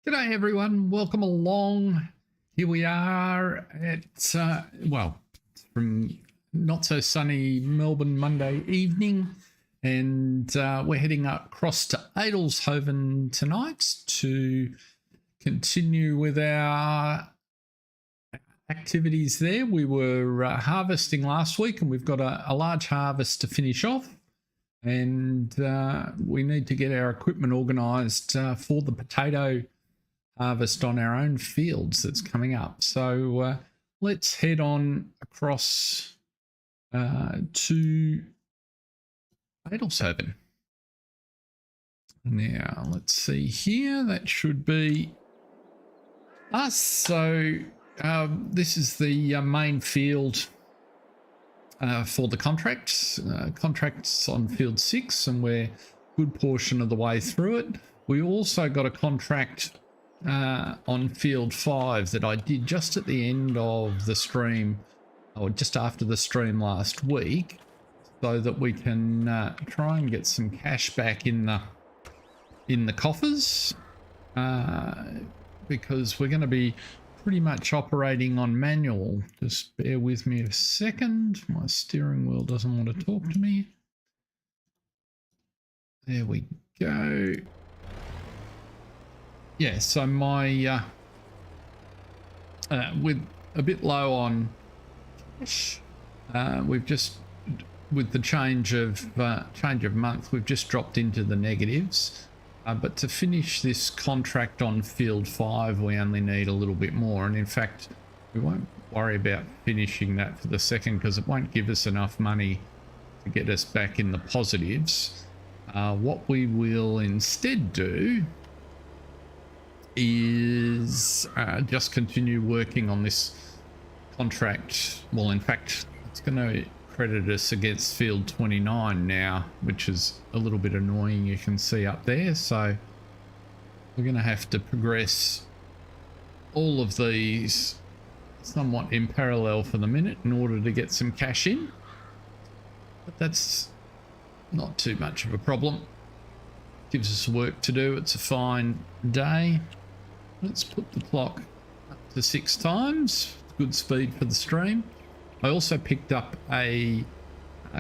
G'day everyone, welcome along. Here we are at, from not so sunny Melbourne Monday evening, and we're heading across to Adelshoven tonight to continue with our activities there. We were harvesting last week and we've got a large harvest to finish off, and we need to get our equipment organised for the potato harvest on our own fields that's coming up. So let's head on across to Adelshoven. Now let's see here, that should be us. So this is the main field for the contracts on field 6, and we're a good portion of the way through it. We also got a contract on field 5 that I did just at the end of the stream, or just after the stream last week, so that we can try and get some cash back in the coffers, because we're going to be pretty much operating on manual. Just bear with me a second, my steering wheel doesn't want to talk to me. There we go. Yeah, so my with a bit low on cash, we've just, with the change of month, we've just dropped into the negatives. But to finish this contract on field 5, we only need a little bit more, and in fact, we won't worry about finishing that for the second because it won't give us enough money to get us back in the positives. What we will instead do is just continue working on this contract. Well, in fact, it's going to credit us against field 29 now, which is a little bit annoying, you can see up there. So we're going to have to progress all of these somewhat in parallel for the minute in order to get some cash in, but that's not too much of a problem. Gives us work to do. It's a fine day. Let's put the clock up to 6 times. Good speed for the stream. I also picked up a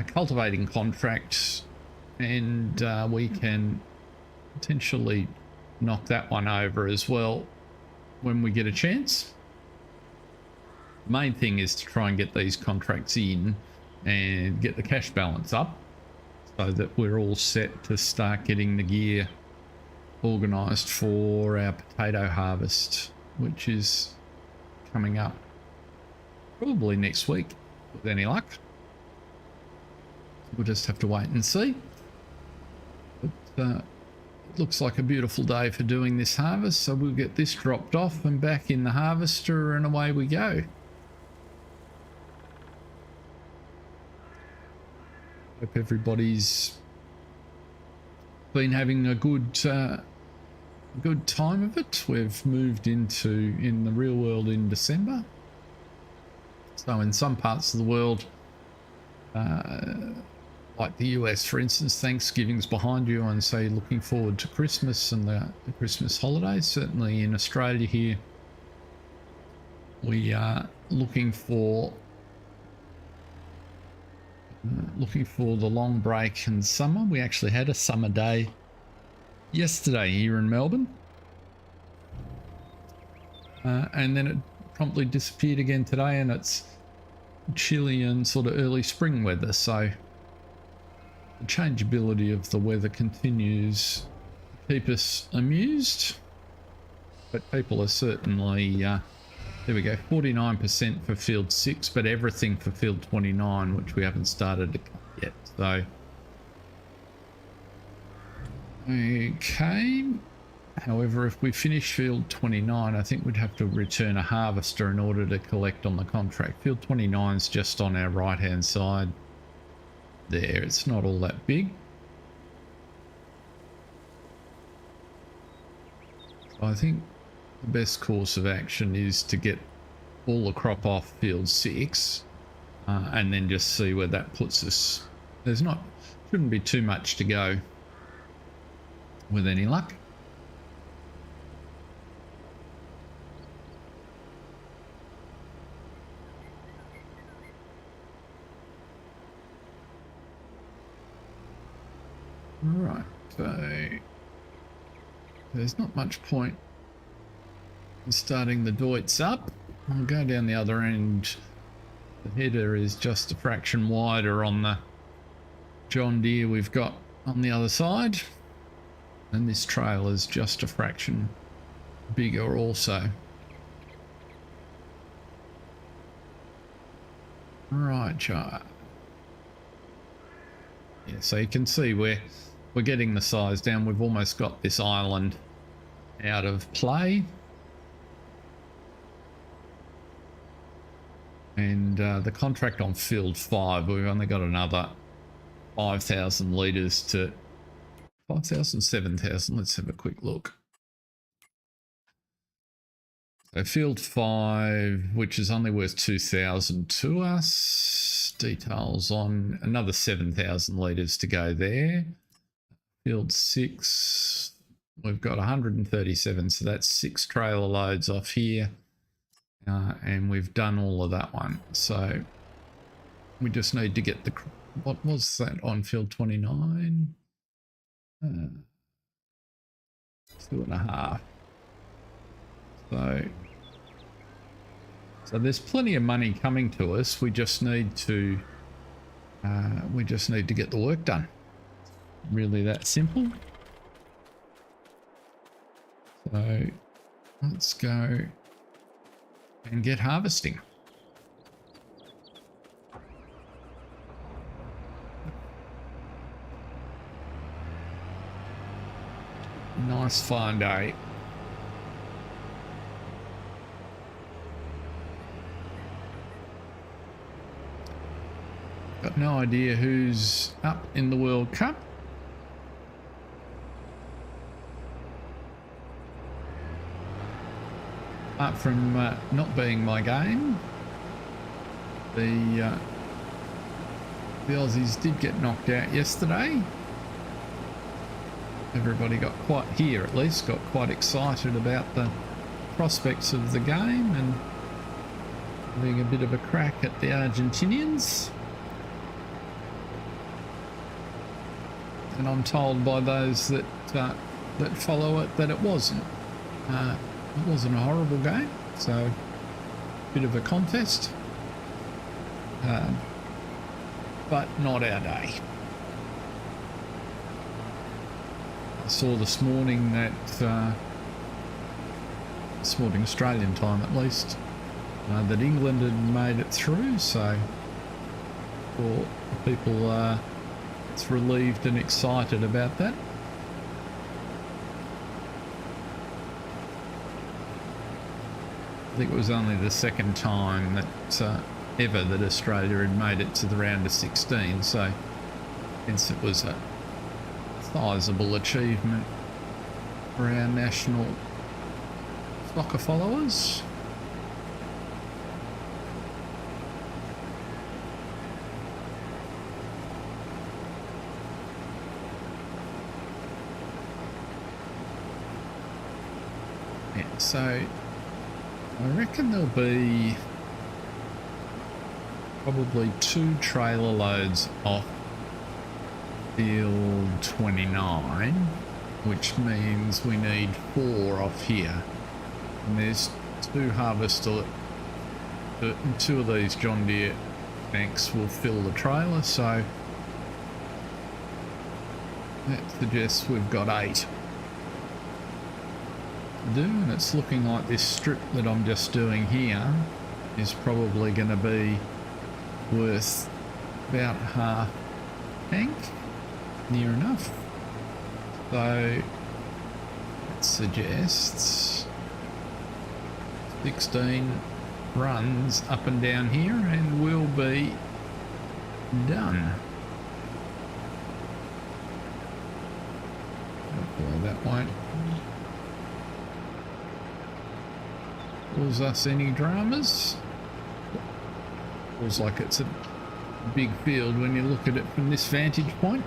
cultivating contract, and we can potentially knock that one over as well when we get a chance. The main thing is to try and get these contracts in and get the cash balance up, so that we're all set to start getting the gear organised for our potato harvest, which is coming up probably next week with any luck. We'll just have to wait and see. But it looks like a beautiful day for doing this harvest, so we'll get this dropped off and back in the harvester, and away we go. Hope everybody's been having a good time of it. We've moved in the real world in December. So in some parts of the world, like the US, for instance, Thanksgiving's behind you, and so you're looking forward to Christmas and the Christmas holidays. Certainly in Australia here, we are looking for the long break in summer. We actually had a summer day yesterday here in Melbourne, and then it promptly disappeared again today, and it's chilly and sort of early spring weather. So the changeability of the weather continues to keep us amused, but people are certainly there we go, 49% for field 6, but everything for field 29, which we haven't started to cut yet. So okay, however, if we finish field 29, I think we'd have to return a harvester in order to collect on the contract. Field 29 is just on our right hand side there. It's not all that big. So I think the best course of action is to get all the crop off field 6, and then just see where that puts us. Shouldn't be too much to go with any luck. Right, so there's not much point in starting the Deutz up. I'll go down the other end. The header is just a fraction wider on the John Deere we've got on the other side, and this trailer is just a fraction bigger also. Right, Joe. Yeah, so you can see we're getting the size down. We've almost got this island out of play. And the contract on field 5, we've only got another 5,000 litres to 5,000, 7,000. Let's have a quick look. So field 5, which is only worth 2,000 to us. Details on another 7,000 litres to go there. Field 6, we've got 137, so that's 6 trailer loads off here. And we've done all of that one. So we just need to get the, what was that on field 29? 2.5. So there's plenty of money coming to us. We just need to get the work done. Really that simple. So let's go and get harvesting. Nice fine day. Got no idea who's up in the World Cup. Apart from not being my game, the Aussies did get knocked out yesterday. Everybody got quite, here at least, got quite excited about the prospects of the game and having a bit of a crack at the Argentinians. And I'm told by those that follow it that it wasn't. It wasn't a horrible game, so bit of a contest, but not our day. I saw this morning that, this morning Australian time at least, that England had made it through, so for people it's relieved and excited about that. I think it was only the second time that ever that Australia had made it to the round of 16, so hence it was a sizable achievement for our national soccer followers. Yeah, so I reckon there'll be probably 2 trailer loads off field 29, which means we need 4 off here. And there's 2 harvester, 2 of these John Deere banks will fill the trailer, so that suggests we've got 8. Do, and it's looking like this strip that I'm just doing here is probably going to be worth about half tank, near enough. So it suggests 16 runs up and down here and we'll be done. Hopefully that won't cause us any dramas. Feels like it's a big field when you look at it from this vantage point.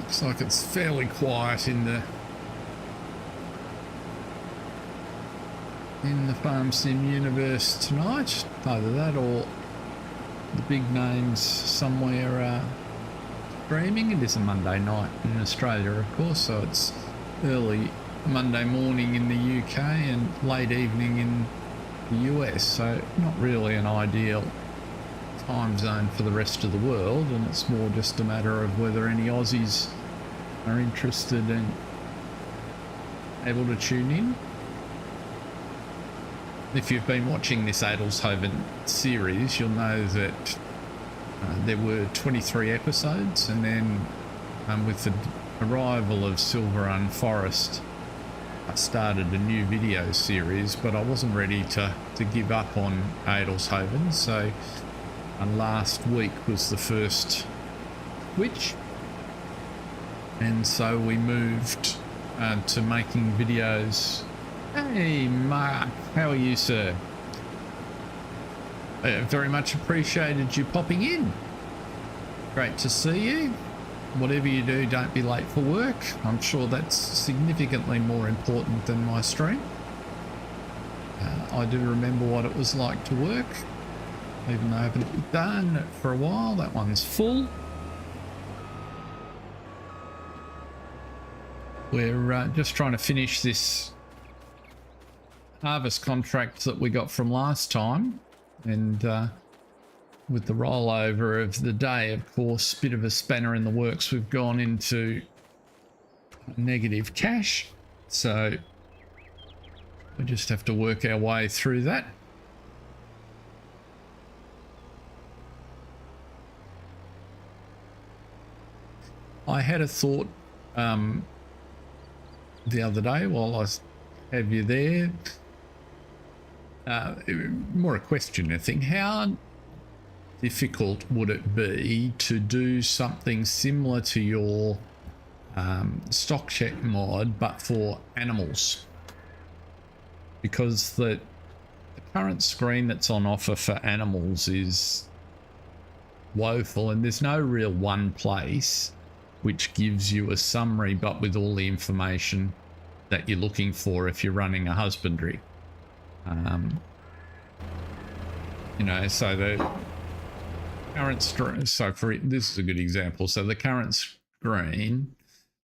Looks like it's fairly quiet in the farm sim universe tonight. Either that or the big names somewhere streaming. It is a Monday night in Australia, of course, so it's early Monday morning in the UK and late evening in the US, so not really an ideal time zone for the rest of the world, and it's more just a matter of whether any Aussies are interested and able to tune in. If you've been watching this Adelshoven series, you'll know that there were 23 episodes, and then with the arrival of Silver Forest, I started a new video series, but I wasn't ready to give up on Adelshoven, so last week was the first switch, and so we moved to making videos. Hey Mark, how are you, sir? Very much appreciated you popping in. Great to see you. Whatever you do, don't be late for work. I'm sure that's significantly more important than my stream. I do remember what it was like to work, even though I haven't done it for a while. That one's full. We're just trying to finish this harvest contract that we got from last time, and with the rollover of the day, of course, bit of a spanner in the works. We've gone into negative cash, so we just have to work our way through that. I had a thought the other day while I have you there, more a question, I think. How difficult would it be to do something similar to your stock check mod, but for animals? Because the current screen that's on offer for animals is woeful, and there's no real one place which gives you a summary, but with all the information that you're looking for if you're running a husbandry. You know, so the current screen, so for this is a good example. So the current screen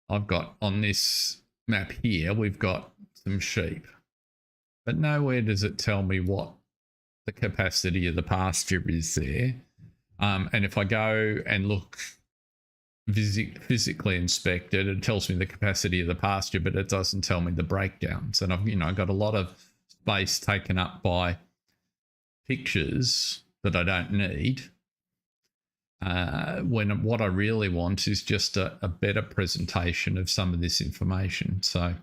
I've got on this map here, we've got some sheep, but nowhere does it tell me what the capacity of the pasture is there. And if I go and look physically inspect it, it tells me the capacity of the pasture, but it doesn't tell me the breakdowns. And I've got a lot of space taken up by pictures that I don't need, when what I really want is just a better presentation of some of this information. So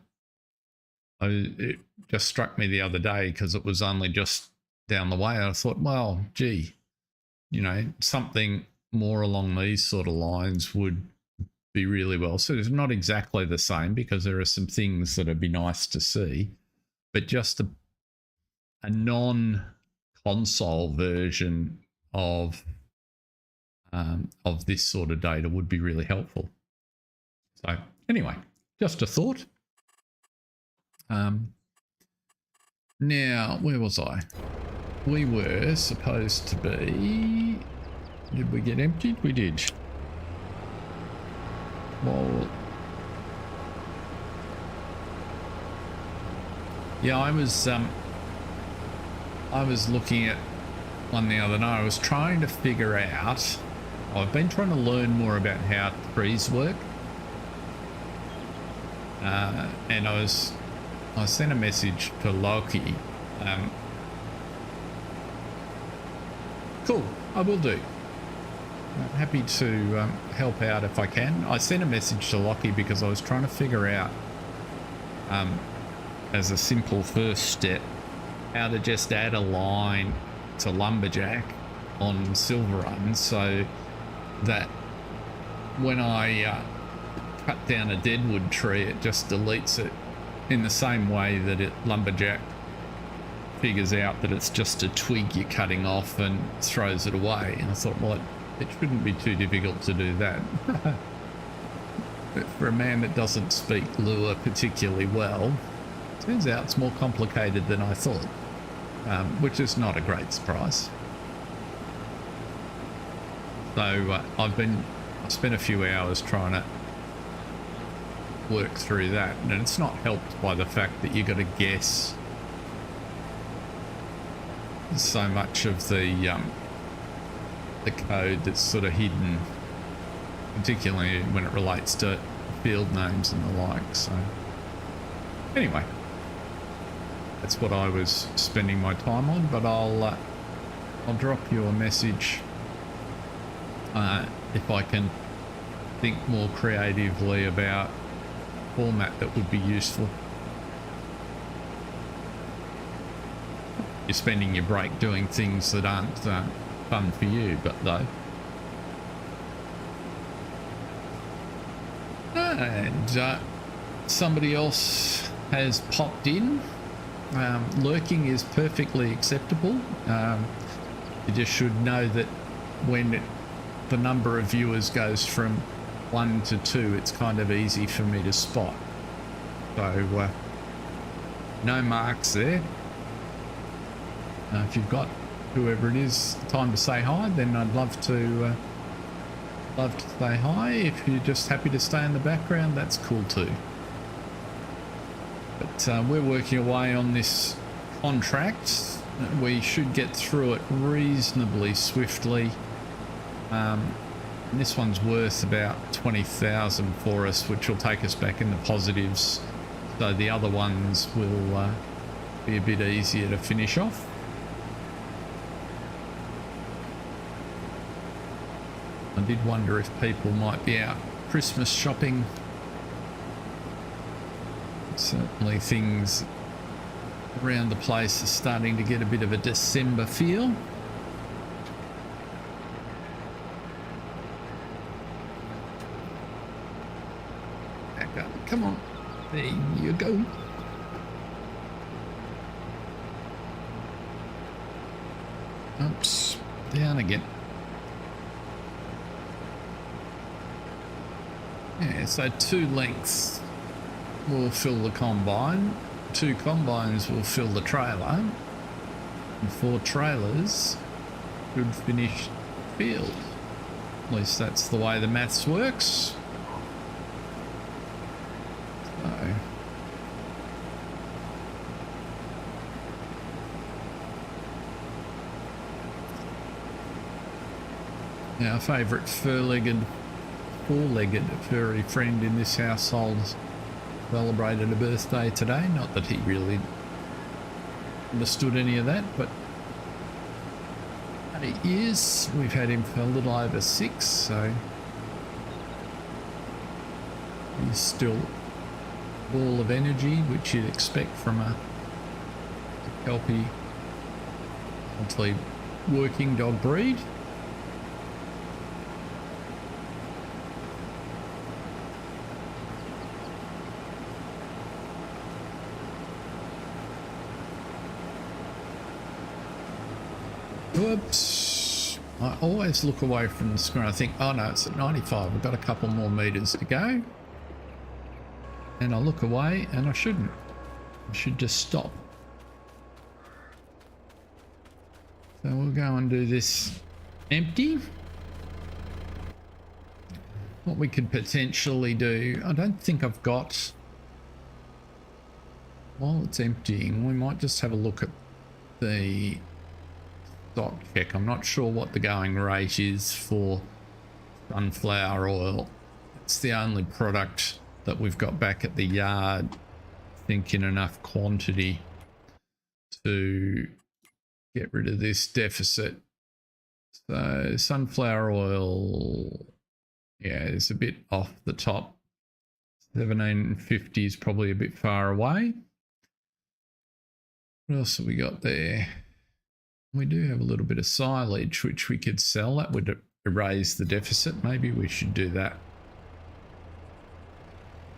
it just struck me the other day because it was only just down the way. I thought, well, gee, you know, something more along these sort of lines would be really well. So it's not exactly the same because there are some things that would be nice to see, but just a non-console version of this sort of data would be really helpful. So anyway, just a thought. Now, where was I? We were supposed to be... Did we get emptied? We did. Well, yeah, I was looking at one the other day. I was trying to figure out, I've been trying to learn more about how trees work. And I sent a message to Loki. Cool, I will do. I'm happy to help out if I can. I sent a message to Lockie because I was trying to figure out, as a simple first step, how to just add a line to Lumberjack on Silver Run so that when I cut down a deadwood tree, it just deletes it in the same way that Lumberjack figures out that it's just a twig you're cutting off and throws it away. And I thought, well, it shouldn't be too difficult to do that. for a man that doesn't speak lure particularly well, turns out it's more complicated than I thought, which is not a great surprise. So I spent a few hours trying to work through that, and it's not helped by the fact that you got to guess so much of the code that's sort of hidden, particularly when it relates to field names and the like. So anyway, that's what I was spending my time on, but I'll drop you a message if I can think more creatively about format that would be useful. You're spending your break doing things that aren't fun for you, but though. And somebody else has popped in. Lurking is perfectly acceptable. You just should know that when the number of viewers goes from 1 to 2, it's kind of easy for me to spot. So no marks there. If you've got whoever it is time to say hi, then I'd love to say hi. If you're just happy to stay in the background, that's cool too. But we're working away on this contract. We should get through it reasonably swiftly. And this one's worth about 20,000 for us, which will take us back in the positives. So the other ones will be a bit easier to finish off. I did wonder if people might be out Christmas shopping. Certainly things around the place are starting to get a bit of a December feel. Back up, come on, there you go. Oops, down again. Yeah, so 2 lengths will fill the combine, 2 combines will fill the trailer, and 4 trailers should finish field. At least that's the way the maths works. So our favourite four-legged furry friend in this household celebrated a birthday today. Not that he really understood any of that, but 8 years. We've had him for a little over 6, so he's still a ball of energy, which you'd expect from a Kelpie, hopefully working dog breed. Whoops. I always look away from the screen. I think, oh no, it's at 95. We've got a couple more meters to go. And I look away and I shouldn't. I should just stop. So we'll go and do this empty. What we could potentially do, I don't think I've got, while it's emptying, we might just have a look at the stock check. I'm not sure what the going rate is for sunflower oil. It's the only product that we've got back at the yard, I think, in enough quantity to get rid of this deficit. So sunflower oil, yeah, it's a bit off the top. 1750 is probably a bit far away. What else have we got there? We do have a little bit of silage which we could sell. That would erase the deficit. Maybe we should do that.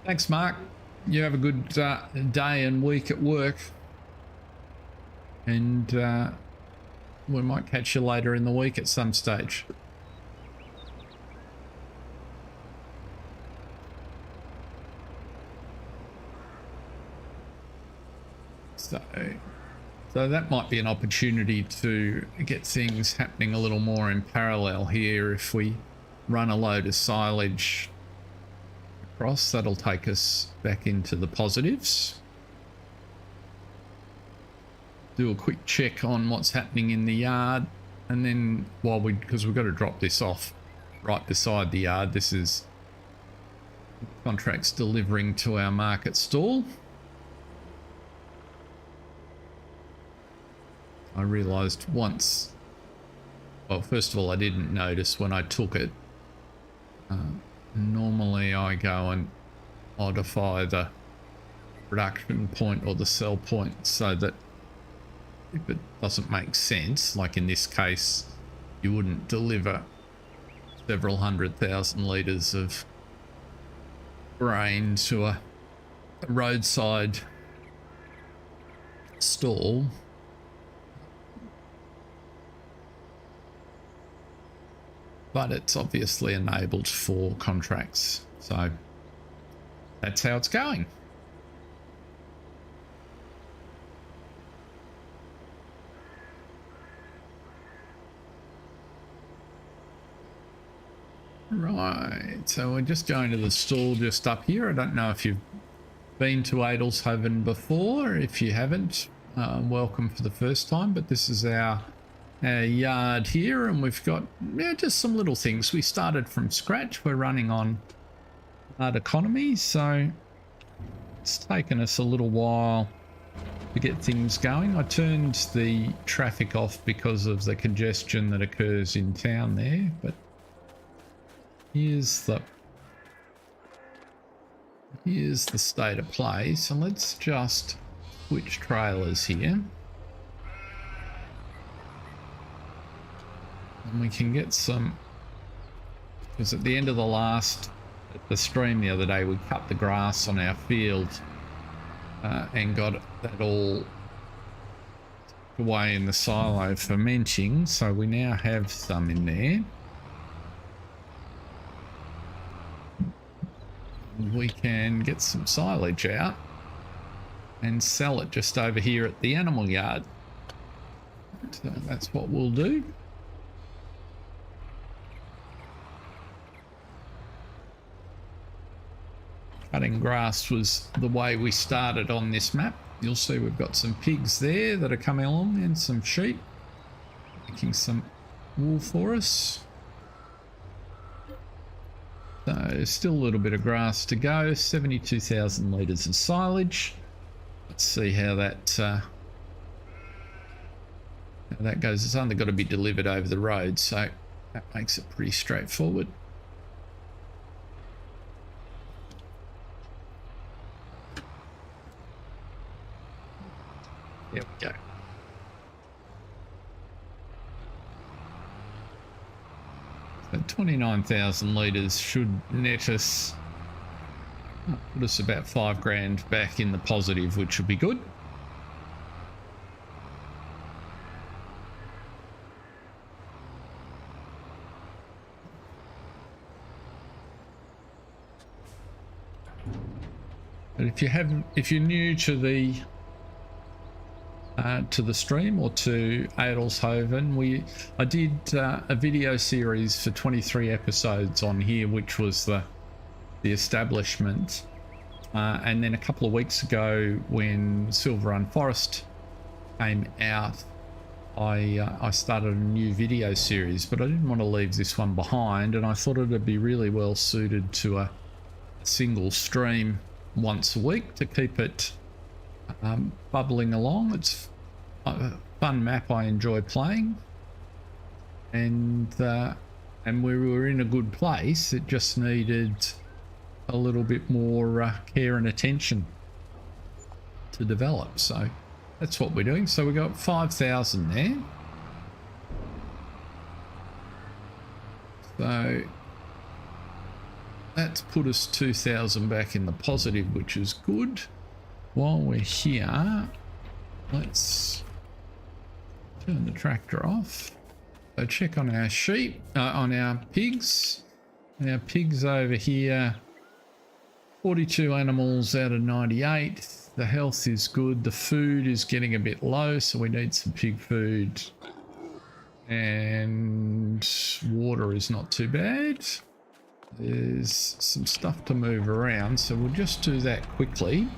Thanks, Mark. You have a good day and week at work. And we might catch you later in the week at some stage. So that might be an opportunity to get things happening a little more in parallel here. If we run a load of silage across, that'll take us back into the positives. Do a quick check on what's happening in the yard, and then because we've got to drop this off right beside the yard. This is contracts delivering to our market stall. I realized once, well, first of all, I didn't notice when I took it. Normally I go and modify the production point or the sell point so that if it doesn't make sense, like in this case, you wouldn't deliver several 100,000 litres of grain to a roadside stall. But it's obviously enabled for contracts, so that's how it's going. Right, so we're just going to the stall just up here. I don't know if you've been to Adelshoven before. If you haven't, welcome for the first time, but this is our yard here, and we've got just some little things. We started from scratch. We're running on hard economy, so it's taken us a little while to get things going. I turned the traffic off because of the congestion that occurs in town there, but here's the state of play. So let's just switch trailers here. And we can get some, because at the end of the stream the other day, we cut the grass on our field and got that all away in the silo fermenting. So we now have some in there. We can get some silage out and sell it just over here at the animal yard. So that's what we'll do. Cutting grass was the way we started on this map. You'll see we've got some pigs there that are coming along and some sheep making some wool for us. So still a little bit of grass to go. 72,000 litres of silage. Let's see how that goes. It's only got to be delivered over the road, so that makes it pretty straightforward. There we go. So 29,000 litres should net us, put us about $5,000 back in the positive, which would be good. But if you're new to the stream or to Adelshoven, I did a video series for 23 episodes on here, which was the establishment, and then a couple of weeks ago when Silver Run Forest came out, I started a new video series, but I didn't want to leave this one behind, and I thought it'd be really well suited to a single stream once a week to keep it bubbling along. It's a fun map I enjoy playing, and we were in a good place. It just needed a little bit more care and attention to develop, so that's what we're doing. So we got 5,000 there, so that's put us 2,000 back in the positive, which is good. While we're here, let's turn the tractor off. So check on our sheep, on our pigs. Our pigs over here, 42 animals out of 98. The health is good. The food is getting a bit low, so we need some pig food. And water is not too bad. There's some stuff to move around, so we'll just do that quickly.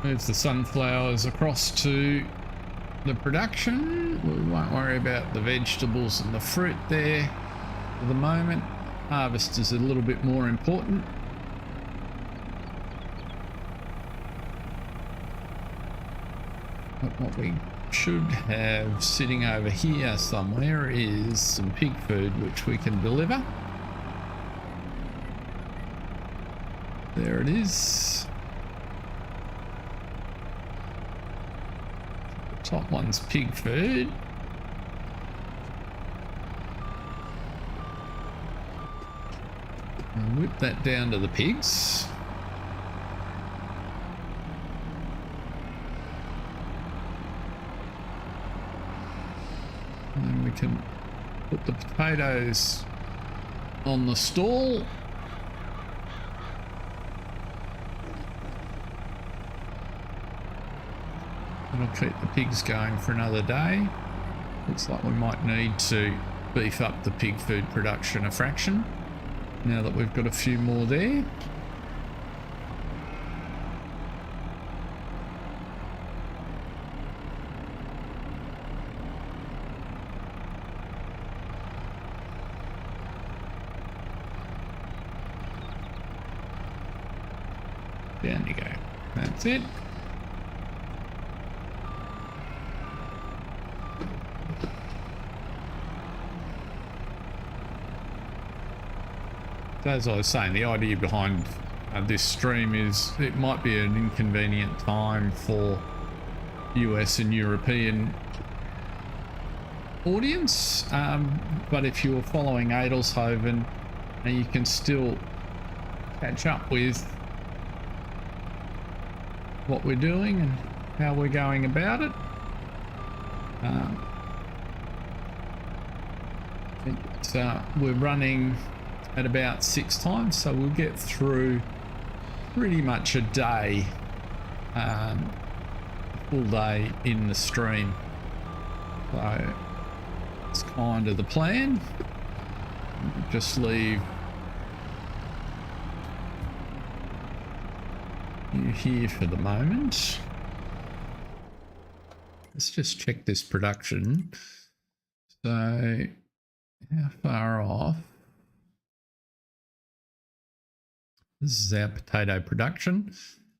Move the sunflowers across to the production. We won't worry about the vegetables and the fruit there for the moment. Harvest is a little bit more important. But what we should have sitting over here somewhere is some pig food, which we can deliver. There it is. Top one's pig food. And whip that down to the pigs. And then we can put the potatoes on the stall. It'll keep the pigs going for another day. Looks like we might need to beef up the pig food production a fraction now that we've got a few more there. Down you go. That's it. As I was saying, the idea behind this stream is it might be an inconvenient time for US and European audience, but if you're following Adelshoven, you can still catch up with what we're doing and how we're going about it. We're running at about 6 times, so we'll get through pretty much a day, full day in the stream. So it's kind of the plan. Just leave you here for the moment. Let's just check this production. So how far off? This is our potato production,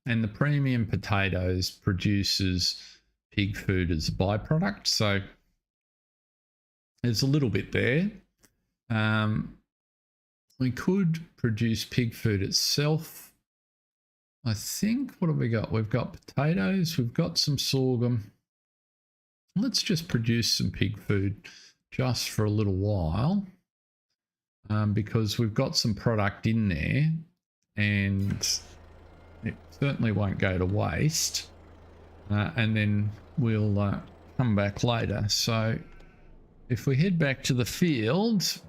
and the premium potatoes produces pig food as a byproduct. So there's a little bit there. We could produce pig food itself. I think, what have we got? We've got potatoes, we've got some sorghum. Let's just produce some pig food just for a little while, because we've got some product in there. And it certainly won't go to waste, and then we'll come back later. So if we head back to the field,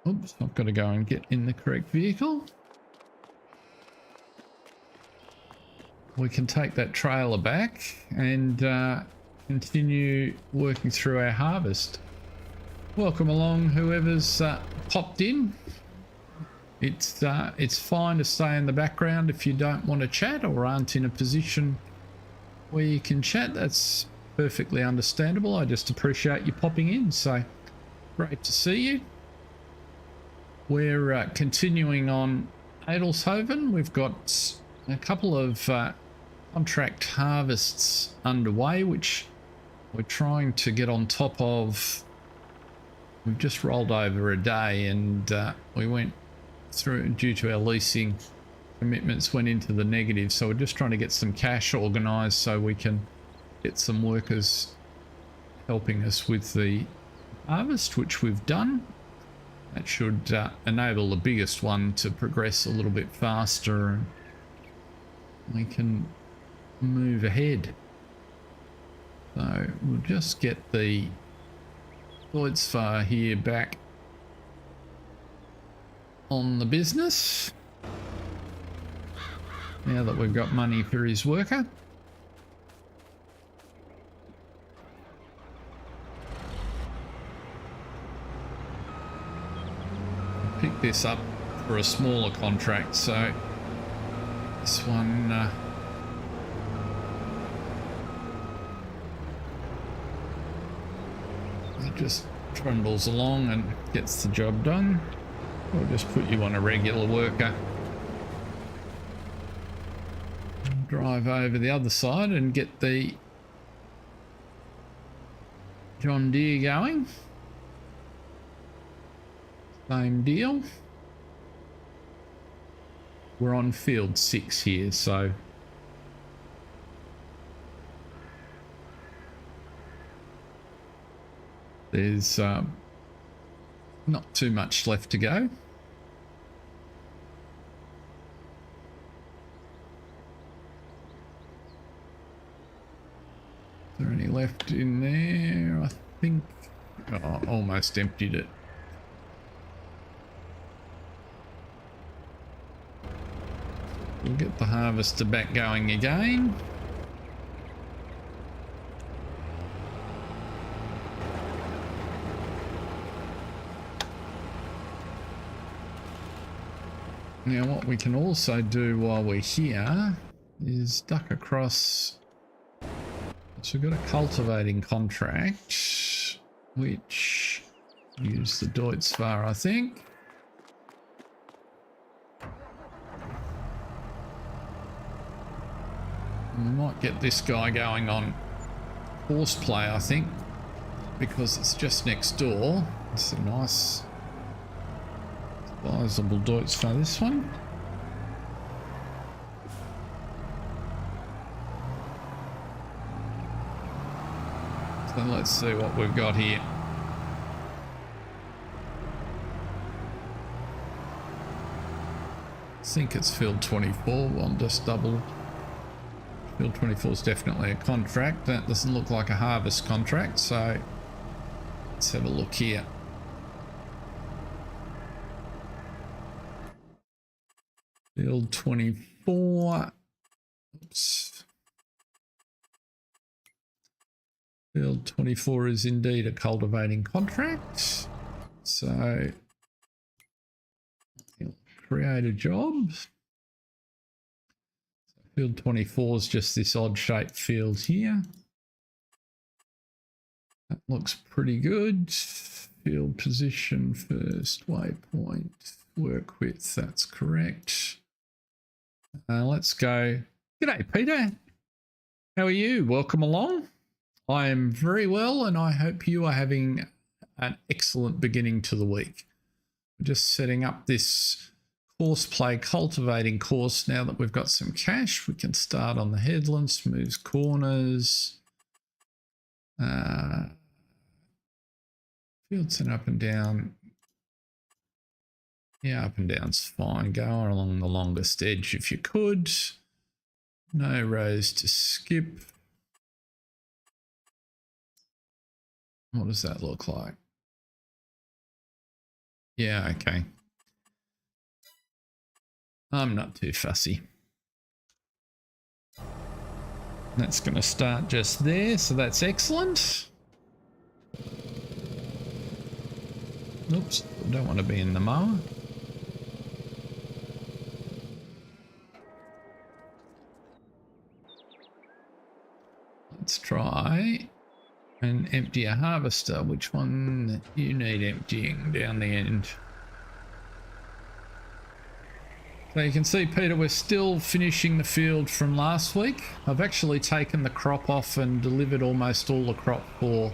oops, I've got to go and get in the correct vehicle. We can take that trailer back and continue working through our harvest. Welcome along whoever's popped in. It's fine to stay in the background if you don't want to chat or aren't in a position where you can chat. That's perfectly understandable. I just appreciate you popping in. So great to see you. We're continuing on Adelshoven. We've got a couple of contract harvests underway, which we're trying to get on top of. We've just rolled over a day, and we went through, due to our leasing commitments, went into the negative. So we're just trying to get some cash organised so we can get some workers helping us with the harvest, which we've done. That should enable the biggest one to progress a little bit faster and we can move ahead. So we'll just get the Deutzfahr here back on the business now that we've got money for his worker. Pick this up for a smaller contract, so this one it just trundles along and gets the job done. We'll just put you on a regular worker. Drive over the other side and get the John Deere going. Same deal. We're on field 6 here, so there's not too much left to go. Is there any left in there? I think, oh, almost emptied it. We'll get the harvester back going again. Now what we can also do while we're here is duck across. So we've got a cultivating contract, which use the Deutzfahr, I think. We might get this guy going on horseplay, I think, because it's just next door. It's a nice, sizable Deutzfahr, this one. So let's see what we've got here. I think it's field 24. I'll just double. Field 24 is definitely a contract. That doesn't look like a harvest contract, so let's have a look here. Field 24. Oops. Field 24 is indeed a cultivating contract. So create a job. Field 24 is just this odd shaped field here. That looks pretty good. Field position, first waypoint, work width, that's correct. Let's go. G'day, Peter. How are you? Welcome along. I am very well, and I hope you are having an excellent beginning to the week. We're just setting up this horseplay cultivating course. Now that we've got some cash, we can start on the headland, smooth corners. Fields and up and down. Yeah, up and down's fine. Go along the longest edge if you could. No rows to skip. What does that look like? Yeah, okay. I'm not too fussy. That's going to start just there, so that's excellent. Oops, don't want to be in the mower. Let's try and empty a harvester. Which one you need emptying down the end? So you can see, Peter, we're still finishing the field from last week. I've actually taken the crop off and delivered almost all the crop for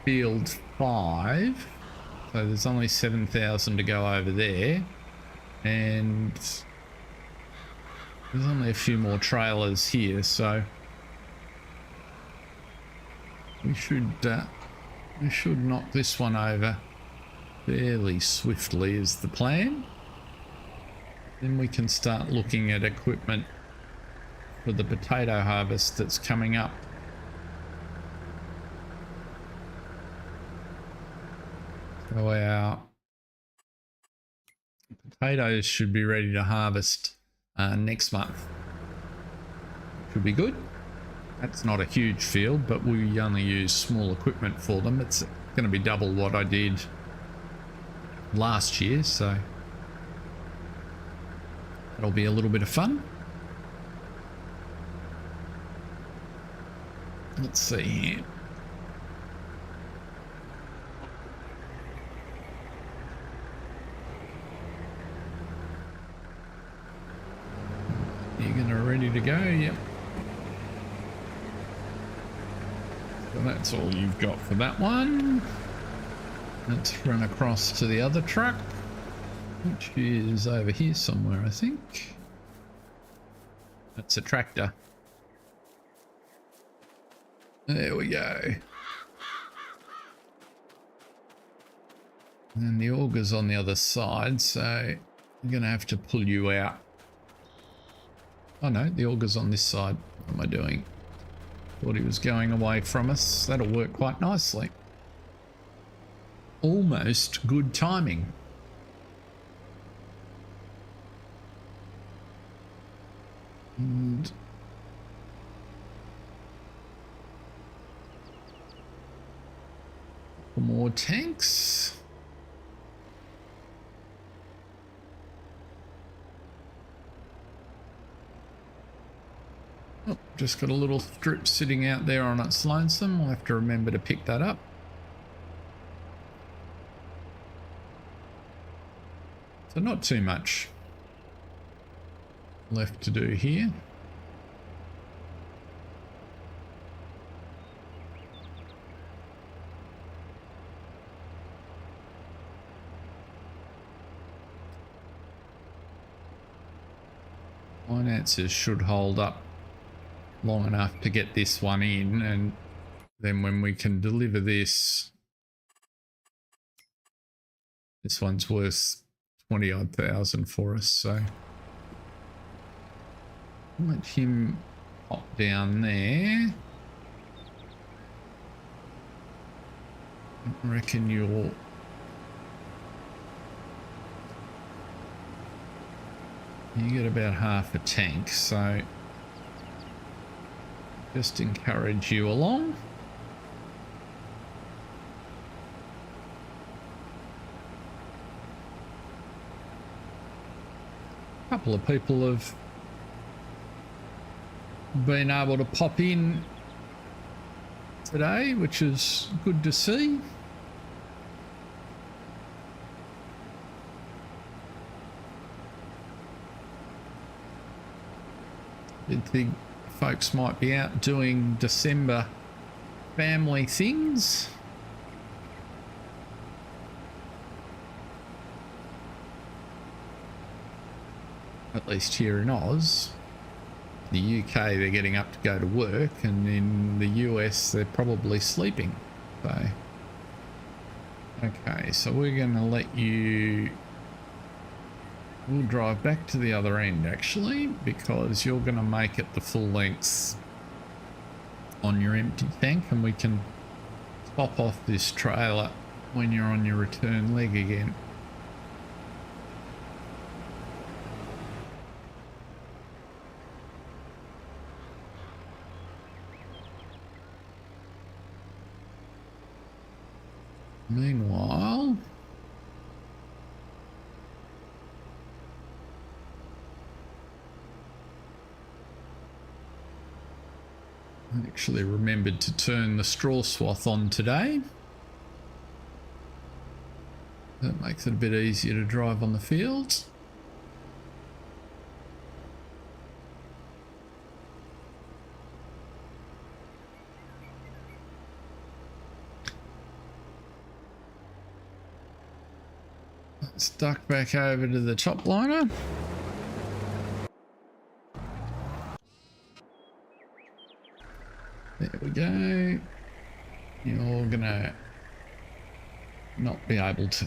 field 5. So there's only 7,000 to go over there. And there's only a few more trailers here, so we should knock this one over fairly swiftly is the plan. Then we can start looking at equipment for the potato harvest that's coming up. So our potatoes should be ready to harvest next month. Should be good. That's not a huge field, but we only use small equipment for them. It's going to be double what I did last year, so that'll be a little bit of fun. Let's see here. You're gonna ready to go? Yep. So that's all you've got for that one. Let's run across to the other truck, which is over here somewhere, I think. That's a tractor. There we go. And the auger's on the other side, so I'm going to have to pull you out. Oh no, the auger's on this side. What am I doing? Thought he was going away from us. That'll work quite nicely. Almost good timing. And more tanks. Oh, just got a little strip sitting out there on its lonesome. We'll have to remember to pick that up. So not too much left to do here. Finances should hold up long enough to get this one in, and then when we can deliver this, this one's worth 20-odd thousand for us, so let him pop down there. I reckon you get about half a tank, so just encourage you along. A couple of people have been able to pop in today, which is good to see. Did think folks might be out doing December family things. At least here in Oz. The UK, they're getting up to go to work, and in the US, they're probably sleeping. So, okay, so we're going to let you... We'll drive back to the other end, actually, because you're going to make it the full length on your empty tank, and we can pop off this trailer when you're on your return leg again. Meanwhile, I actually remembered to turn the straw swath on today. That makes it a bit easier to drive on the fields. Let's duck back over to the top liner. There we go. You're gonna not be able to.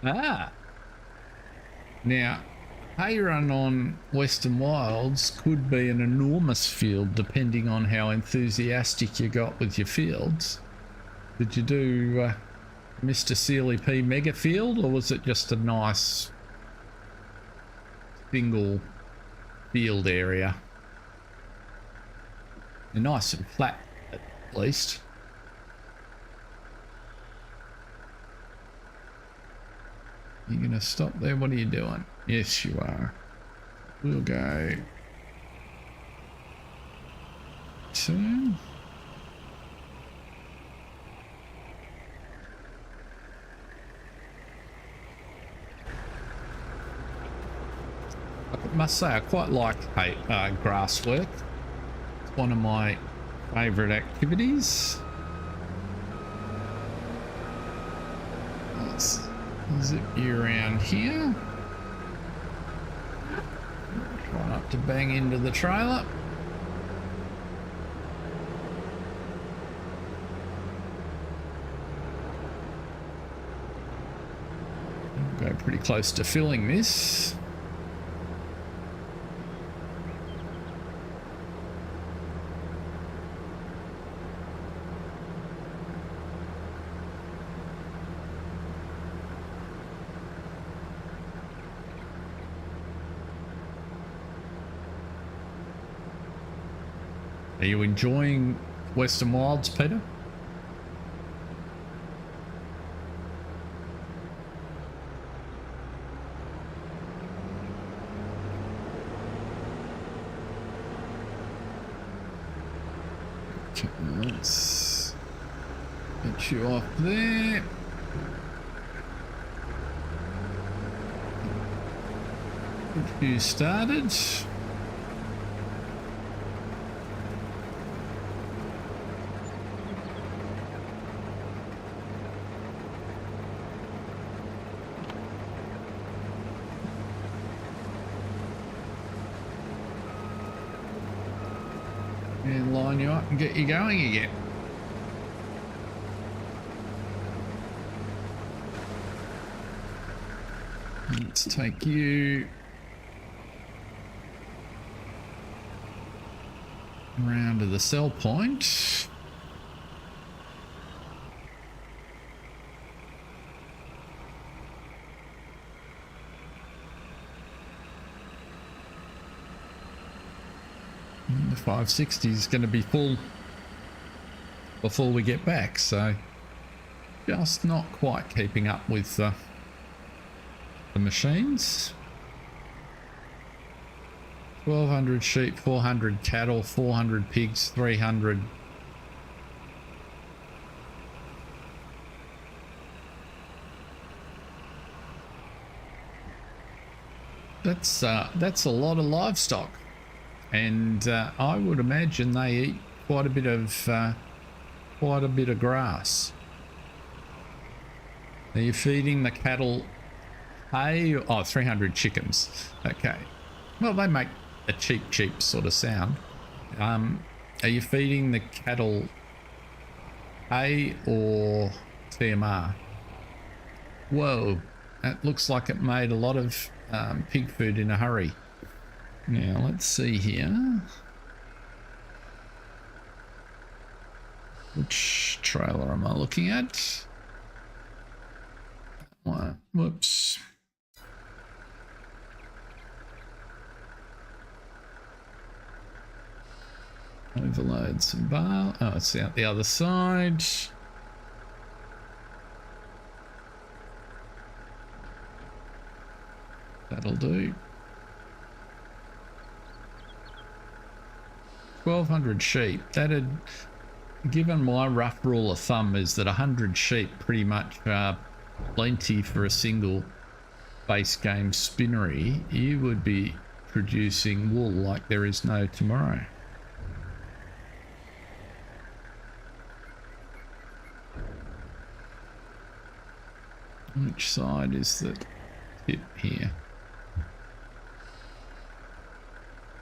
Ah. Now, hay run on Western Wilds could be an enormous field depending on how enthusiastic you got with your fields. Did you do Mr. Sealy P mega field, or was it just a nice single field area? They're nice and flat at least. You gonna stop there? What are you doing? Yes, you are. We'll go turn. I must say I quite like grass work. It's one of my favourite activities. Let's zip you around here. Try not to bang into the trailer. Go pretty close to filling this. Are you enjoying Western Wilds, Peter? Okay, let's get you off there. Get you started. And line you up and get you going again. Let's take you around to the sell point. The 560 is going to be full before we get back, so just not quite keeping up with the machines. 1,200 sheep, 400 cattle, 400 pigs, 300 that's a lot of livestock. And I would imagine they eat quite a bit of grass. Are you feeding the cattle hay? Oh, 300 chickens. Okay. Well, they make a cheap sort of sound. Are you feeding the cattle hay or TMR? Whoa, that looks like it made a lot of pig food in a hurry. Now let's see here. Which trailer am I looking at? One. Whoops. Overload some bar. Oh, it's out the other side. That'll do. 1,200 sheep. That'd, given my rough rule of thumb is that 100 sheep pretty much are plenty for a single base game spinnery. You would be producing wool like there is no tomorrow. Which side is the tip here?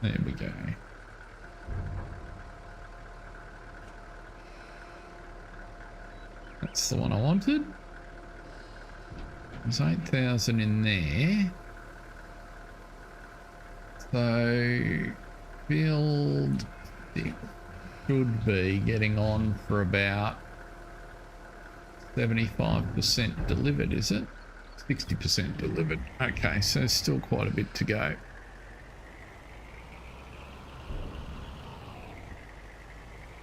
There we go. That's the one I wanted. There's 8,000 in there. So field should be getting on for about 75% delivered, is it? 60% delivered. Okay, so still quite a bit to go.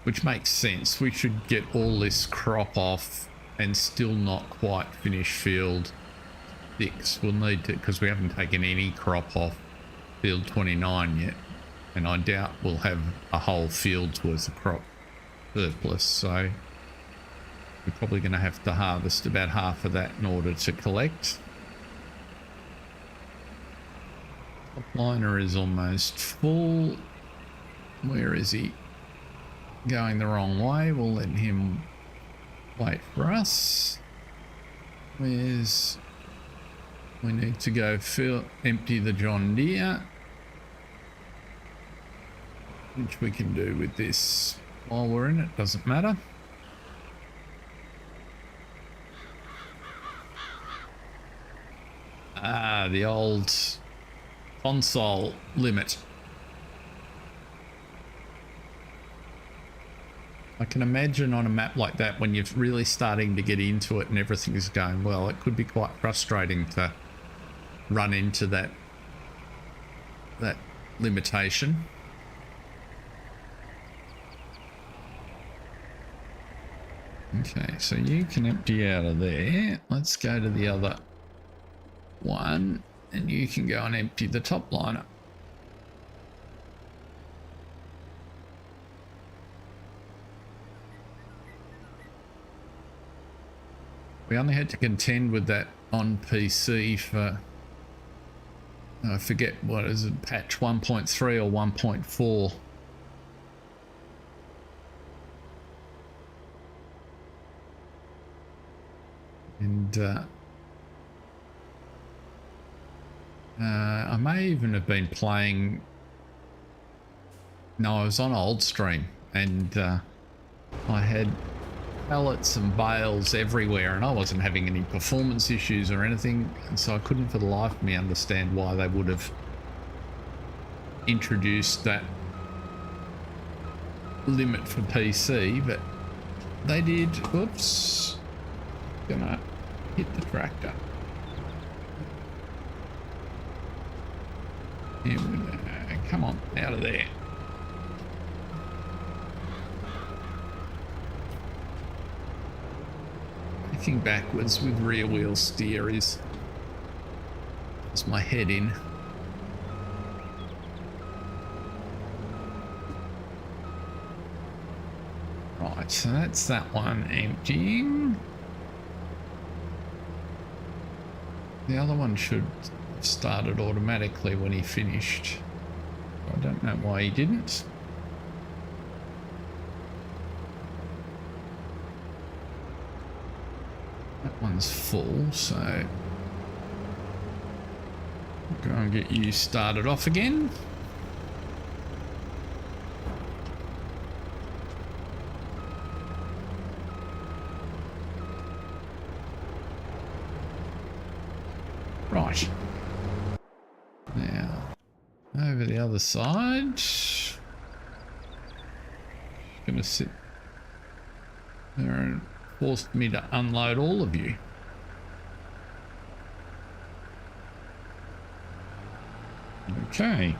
Which makes sense. We should get all this crop off and still not quite finish field 6. We'll need to, because we haven't taken any crop off field 29 yet. And I doubt we'll have a whole field's worth of crop surplus. So we're probably going to have to harvest about half of that in order to collect. Top liner is almost full. Where is he? Going the wrong way. We'll let him wait for us. Where's... We need to go empty the John Deere, which we can do with this while we're in it, doesn't matter. Ah, the old console limit. I can imagine on a map like that, when you're really starting to get into it and everything is going well, it could be quite frustrating to run into that limitation. Okay, so you can empty out of there. Let's go to the other one, and you can go and empty the top liner. We only had to contend with that on PC for, I forget, what is it, patch 1.3 or 1.4. And I may even have been playing, no, I was on old stream, and I had pallets and bales everywhere, and I wasn't having any performance issues or anything, and so I couldn't for the life of me understand why they would have introduced that limit for PC, but they did. Whoops, gonna hit the tractor. Here we go. Come on, out of there. Backing backwards with rear wheel steer is my head in. Right, so that's that one emptying. The other one should have started automatically when he finished. I don't know why he didn't. That one's full, so go and get you started off again. Right. Now, over the other side. Gonna sit there and forced me to unload all of you. Okay.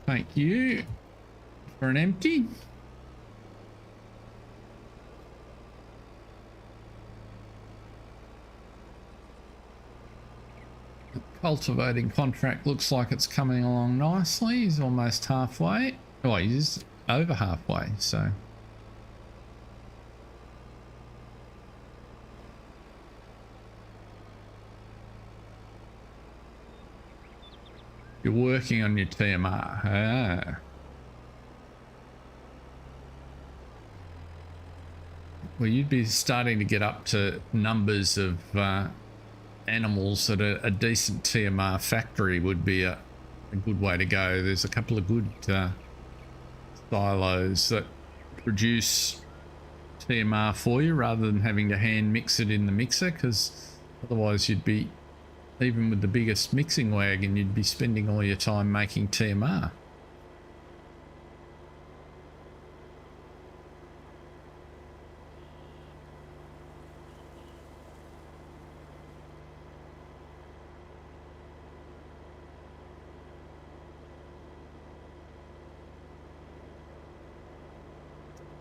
Thank you for an empty. The cultivating contract looks like it's coming along nicely. He's almost halfway. Oh, he's over halfway, so. You're working on your TMR. Ah. Well, you'd be starting to get up to numbers of animals that a decent TMR factory would be a good way to go. There's a couple of good silos that produce TMR for you rather than having to hand mix it in the mixer, because otherwise you'd be, even with the biggest mixing wagon, you'd be spending all your time making TMR.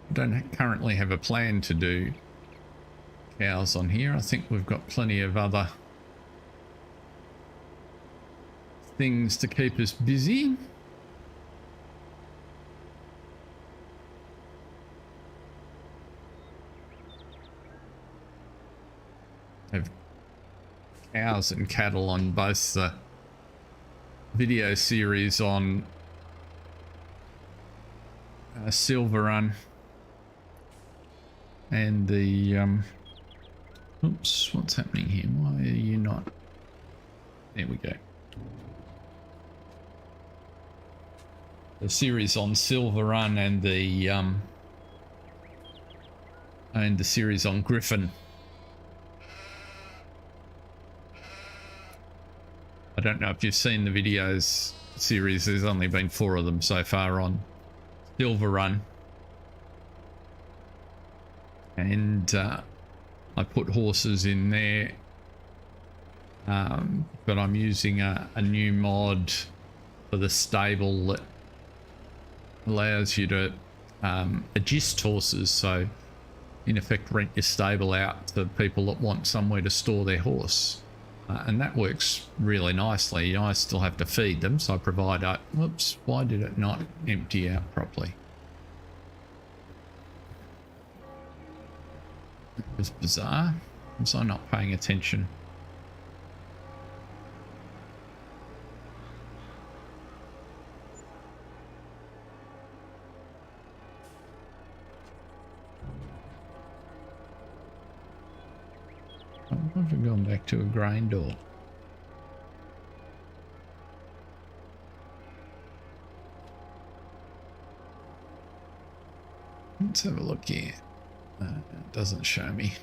I don't currently have a plan to do cows on here. I think we've got plenty of other things to keep us busy. Have cows and cattle on both the video series on Silver Run and the oops, what's happening here? Why are you not? There we go. The series on Silver Run and the series on Griffin. I don't know if you've seen the videos series. There's only been 4 of them so far on Silver Run. And I put horses in there, but I'm using a new mod for the stable that allows you to adjust horses, so in effect rent your stable out to people that want somewhere to store their horse, and that works really nicely. You know, I still have to feed them, so I provide whoops, why did it not empty out properly? It was bizarre. Was I not paying attention? I've gone back to a grain door. Let's have a look here. It doesn't show me.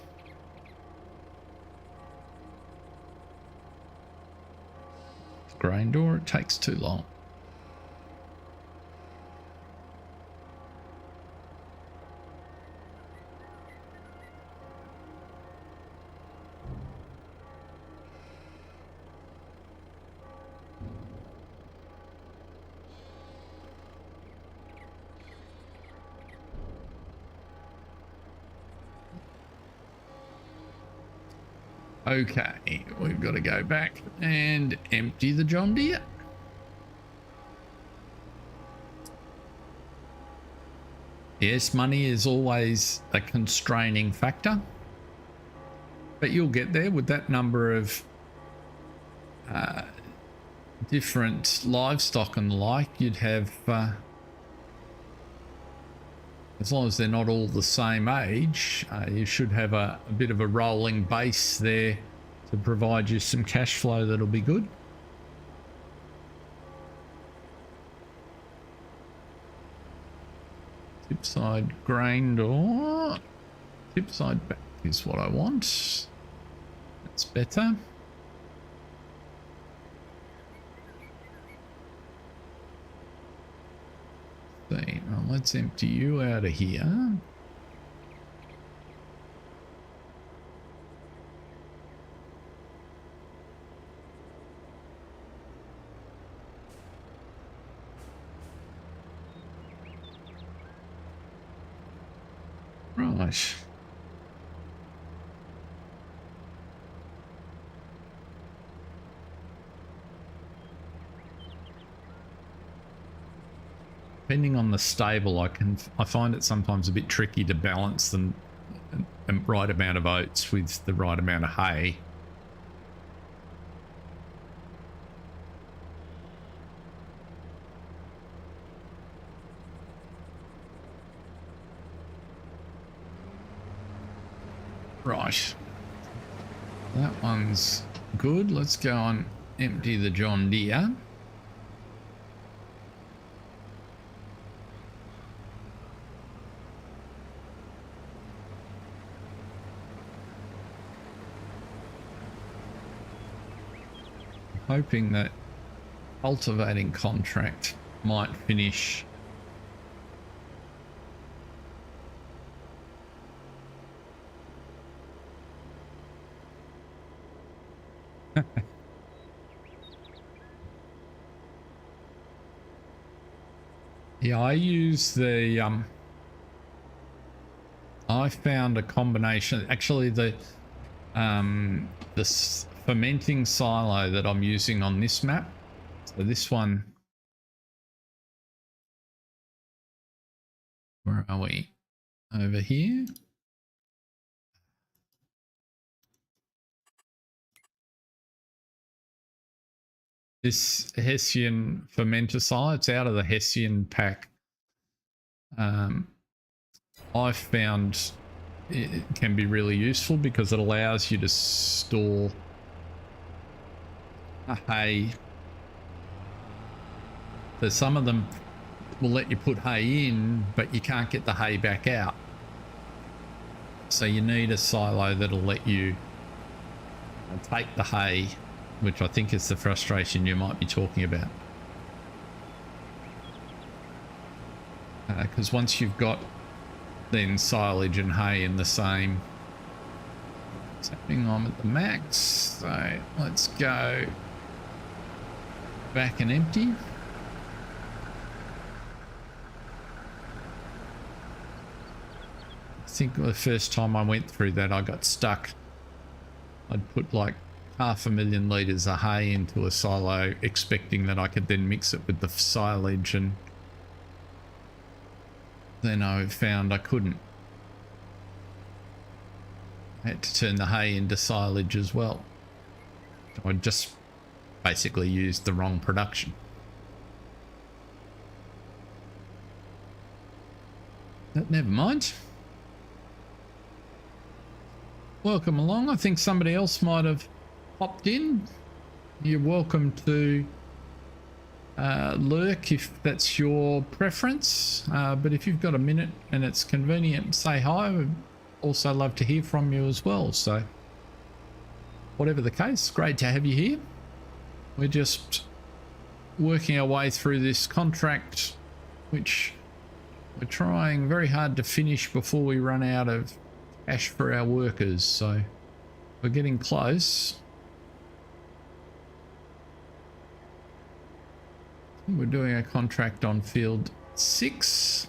Grain door, it takes too long. Okay, we've got to go back and empty the John Deere. Yes, money is always a constraining factor, but you'll get there with that number of different livestock and the like. You'd have, as long as they're not all the same age, you should have a bit of a rolling base there to provide you some cash flow that'll be good. Tip side grain door. Tip side back is what I want. That's better. See, well, let's empty you out of here. Right. Depending on the stable, I find it sometimes a bit tricky to balance the right amount of oats with the right amount of hay. Right, that one's good. Let's go and empty the John Deere. hoping that cultivating contract might finish. Yeah, I use the I found a combination. Actually, the fermenting silo that I'm using on this map. So this one, where are we? Over here. This Hessian fermenter silo, it's out of the Hessian pack. I've found it can be really useful because it allows you to store hay. So some of them will let you put hay in, but you can't get the hay back out. So you need a silo that'll let you take the hay, which I think is the frustration you might be talking about. Because once you've got then silage and hay in the same, it's happening on at the max. So let's go back and empty. I think the first time I went through that I got stuck. I'd put like 500,000 litres of hay into a silo expecting that I could then mix it with the silage, and then I found I couldn't. I had to turn the hay into silage as well. So I just basically used the wrong production. But never mind. Welcome along. I think somebody else might have popped in. You're welcome to lurk if that's your preference, but if you've got a minute and it's convenient, say hi. We'd also love to hear from you as well. So whatever the case, great to have you here. We're just working our way through this contract, which we're trying very hard to finish before we run out of cash for our workers. So we're getting close. We're doing a contract on field 6.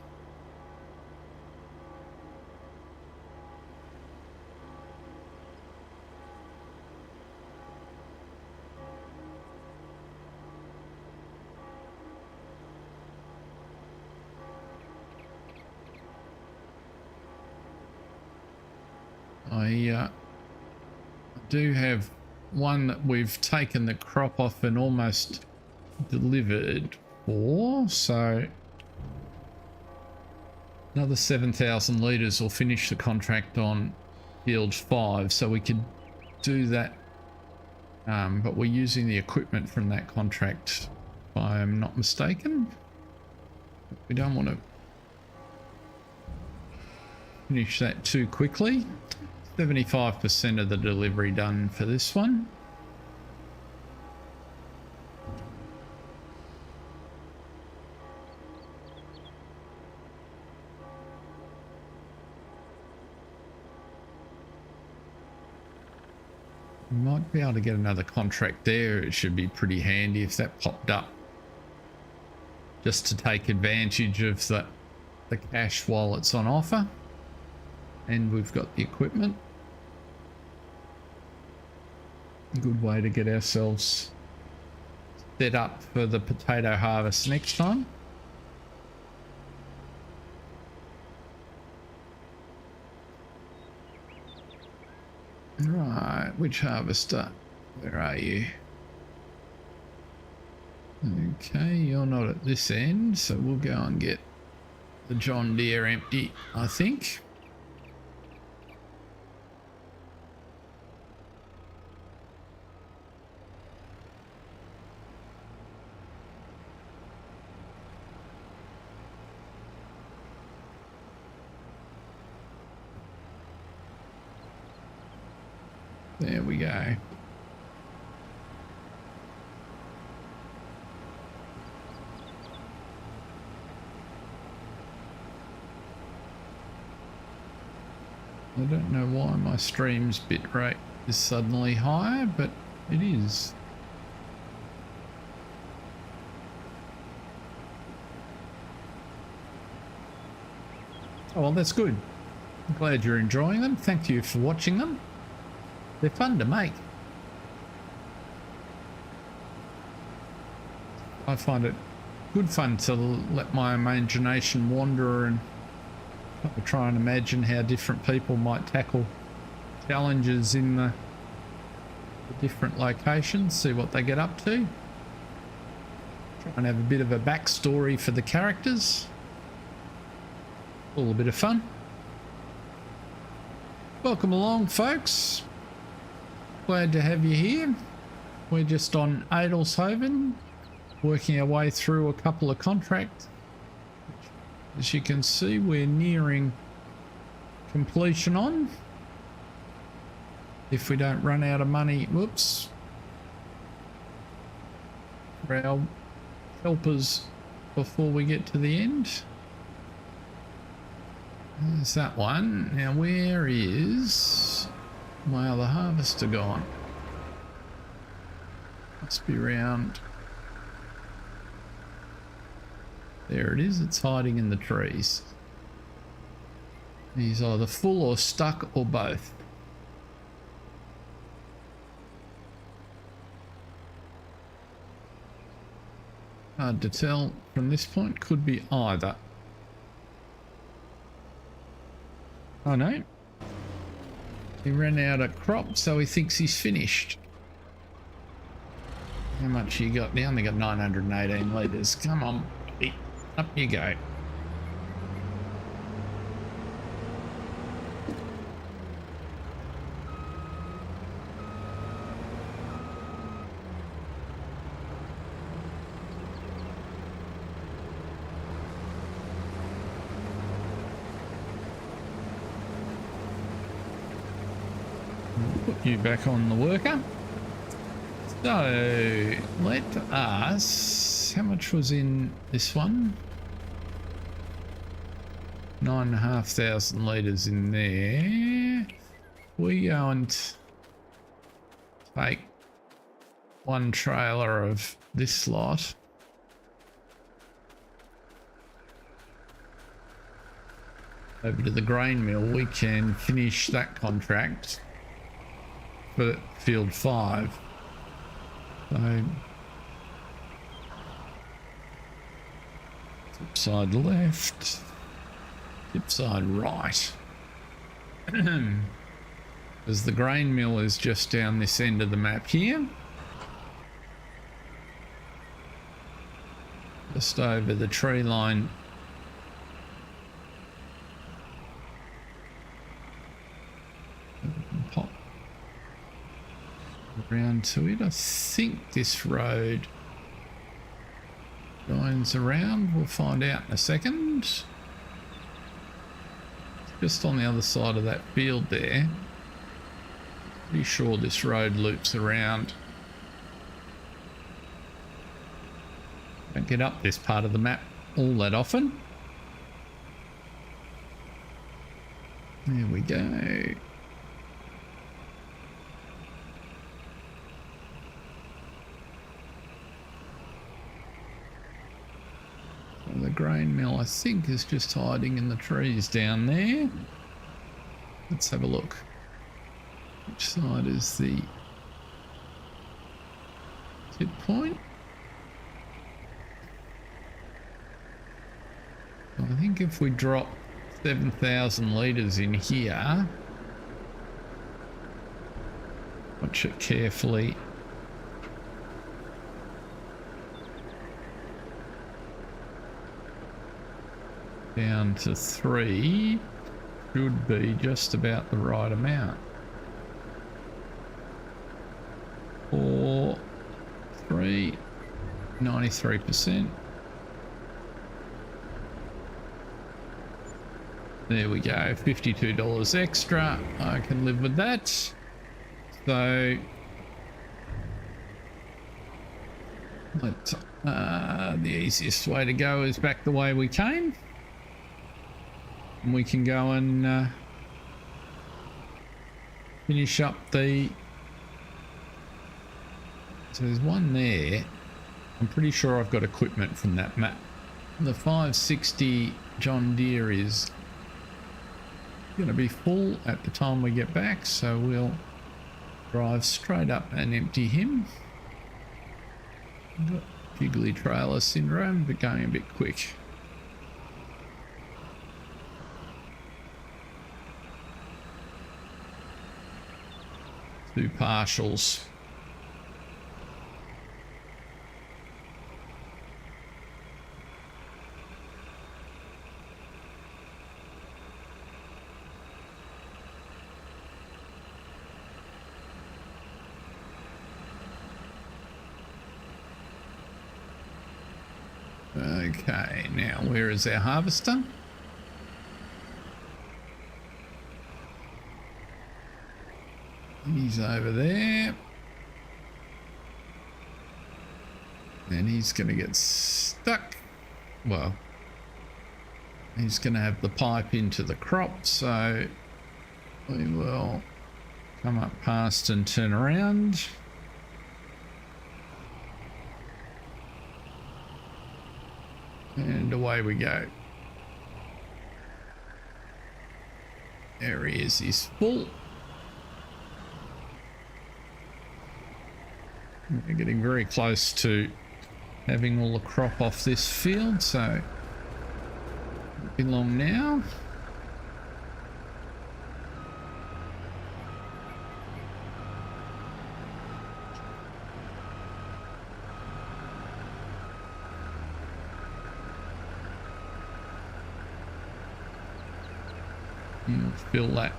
I do have one that we've taken the crop off and almost delivered for, so another 7,000 litres will finish the contract on field 5, so we could do that, but we're using the equipment from that contract if I am not mistaken. We don't want to finish that too quickly. 75% of the delivery done for this one. We might be able to get another contract there. It should be pretty handy if that popped up, just to take advantage of the cash while it's on offer. And we've got the equipment. A good way to get ourselves set up for the potato harvest next time. Right, which harvester? Where are you? Okay, you're not at this end, so we'll go and get the John Deere empty, I think. There we go. I don't know why my stream's bitrate is suddenly higher, but it is. Oh, well, that's good. I'm glad you're enjoying them. Thank you for watching them. They're fun to make. I find it good fun to let my imagination wander and try and imagine how different people might tackle challenges in the different locations, see what they get up to. Try and have a bit of a backstory for the characters. All a bit of fun. Welcome along, folks. Glad to have you here. We're just on Adelshoven, working our way through a couple of contracts. As you can see, we're nearing completion on. If we don't run out of money, whoops, for our helpers before we get to the end. There's that one. Now, where is my other harvester gone? Must be around. There it is. It's hiding in the trees. He's either full or stuck or both. Hard to tell from this point. Could be either. Oh no. He ran out of crop, so he thinks he's finished. How much you got? They only got 918 litres. Come on, buddy. Up you go. Put you back on the worker. So let us, how much was in this one? 9,500 litres in there. We go and take one trailer of this lot. Over to the grain mill, we can finish that contract for field 5. So tip side left, tip side right. Because the grain mill is just down this end of the map here. Just over the tree line. Pop around to it. I think this road joins around. We'll find out in a second. It's just on the other side of that field there. Pretty sure this road loops around. Don't get up this part of the map all that often. There we go. The grain mill, I think, is just hiding in the trees down there. Let's have a look. Which side is the tip point? I think if we drop 7,000 litres in here, watch it carefully. Down to 3 should be just about the right amount. 4, 3, 93%. There we go, $52 extra. I can live with that. So the easiest way to go is back the way we came. And we can go and finish up the... So there's one there. I'm pretty sure I've got equipment from that map. The 560 John Deere is going to be full at the time we get back, so we'll drive straight up and empty him. Got jiggly trailer syndrome, but going a bit quick. Two partials. Okay, now where is our harvester? He's over there. And he's going to get stuck. Well, he's going to have the pipe into the crop, so we will come up past and turn around. And away we go. There he is, he's full. We're getting very close to having all the crop off this field, so won't be long now. You'll fill that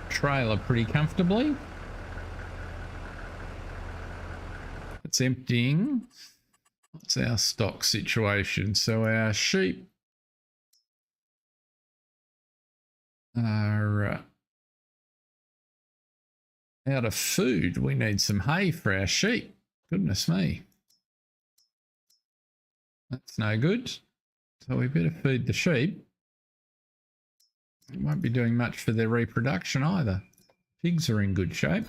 trailer pretty comfortably. It's emptying. What's our stock situation? So our sheep are out of food. We need some hay for our sheep. Goodness me. That's no good. So we better feed the sheep. It won't be doing much for their reproduction either. Pigs are in good shape.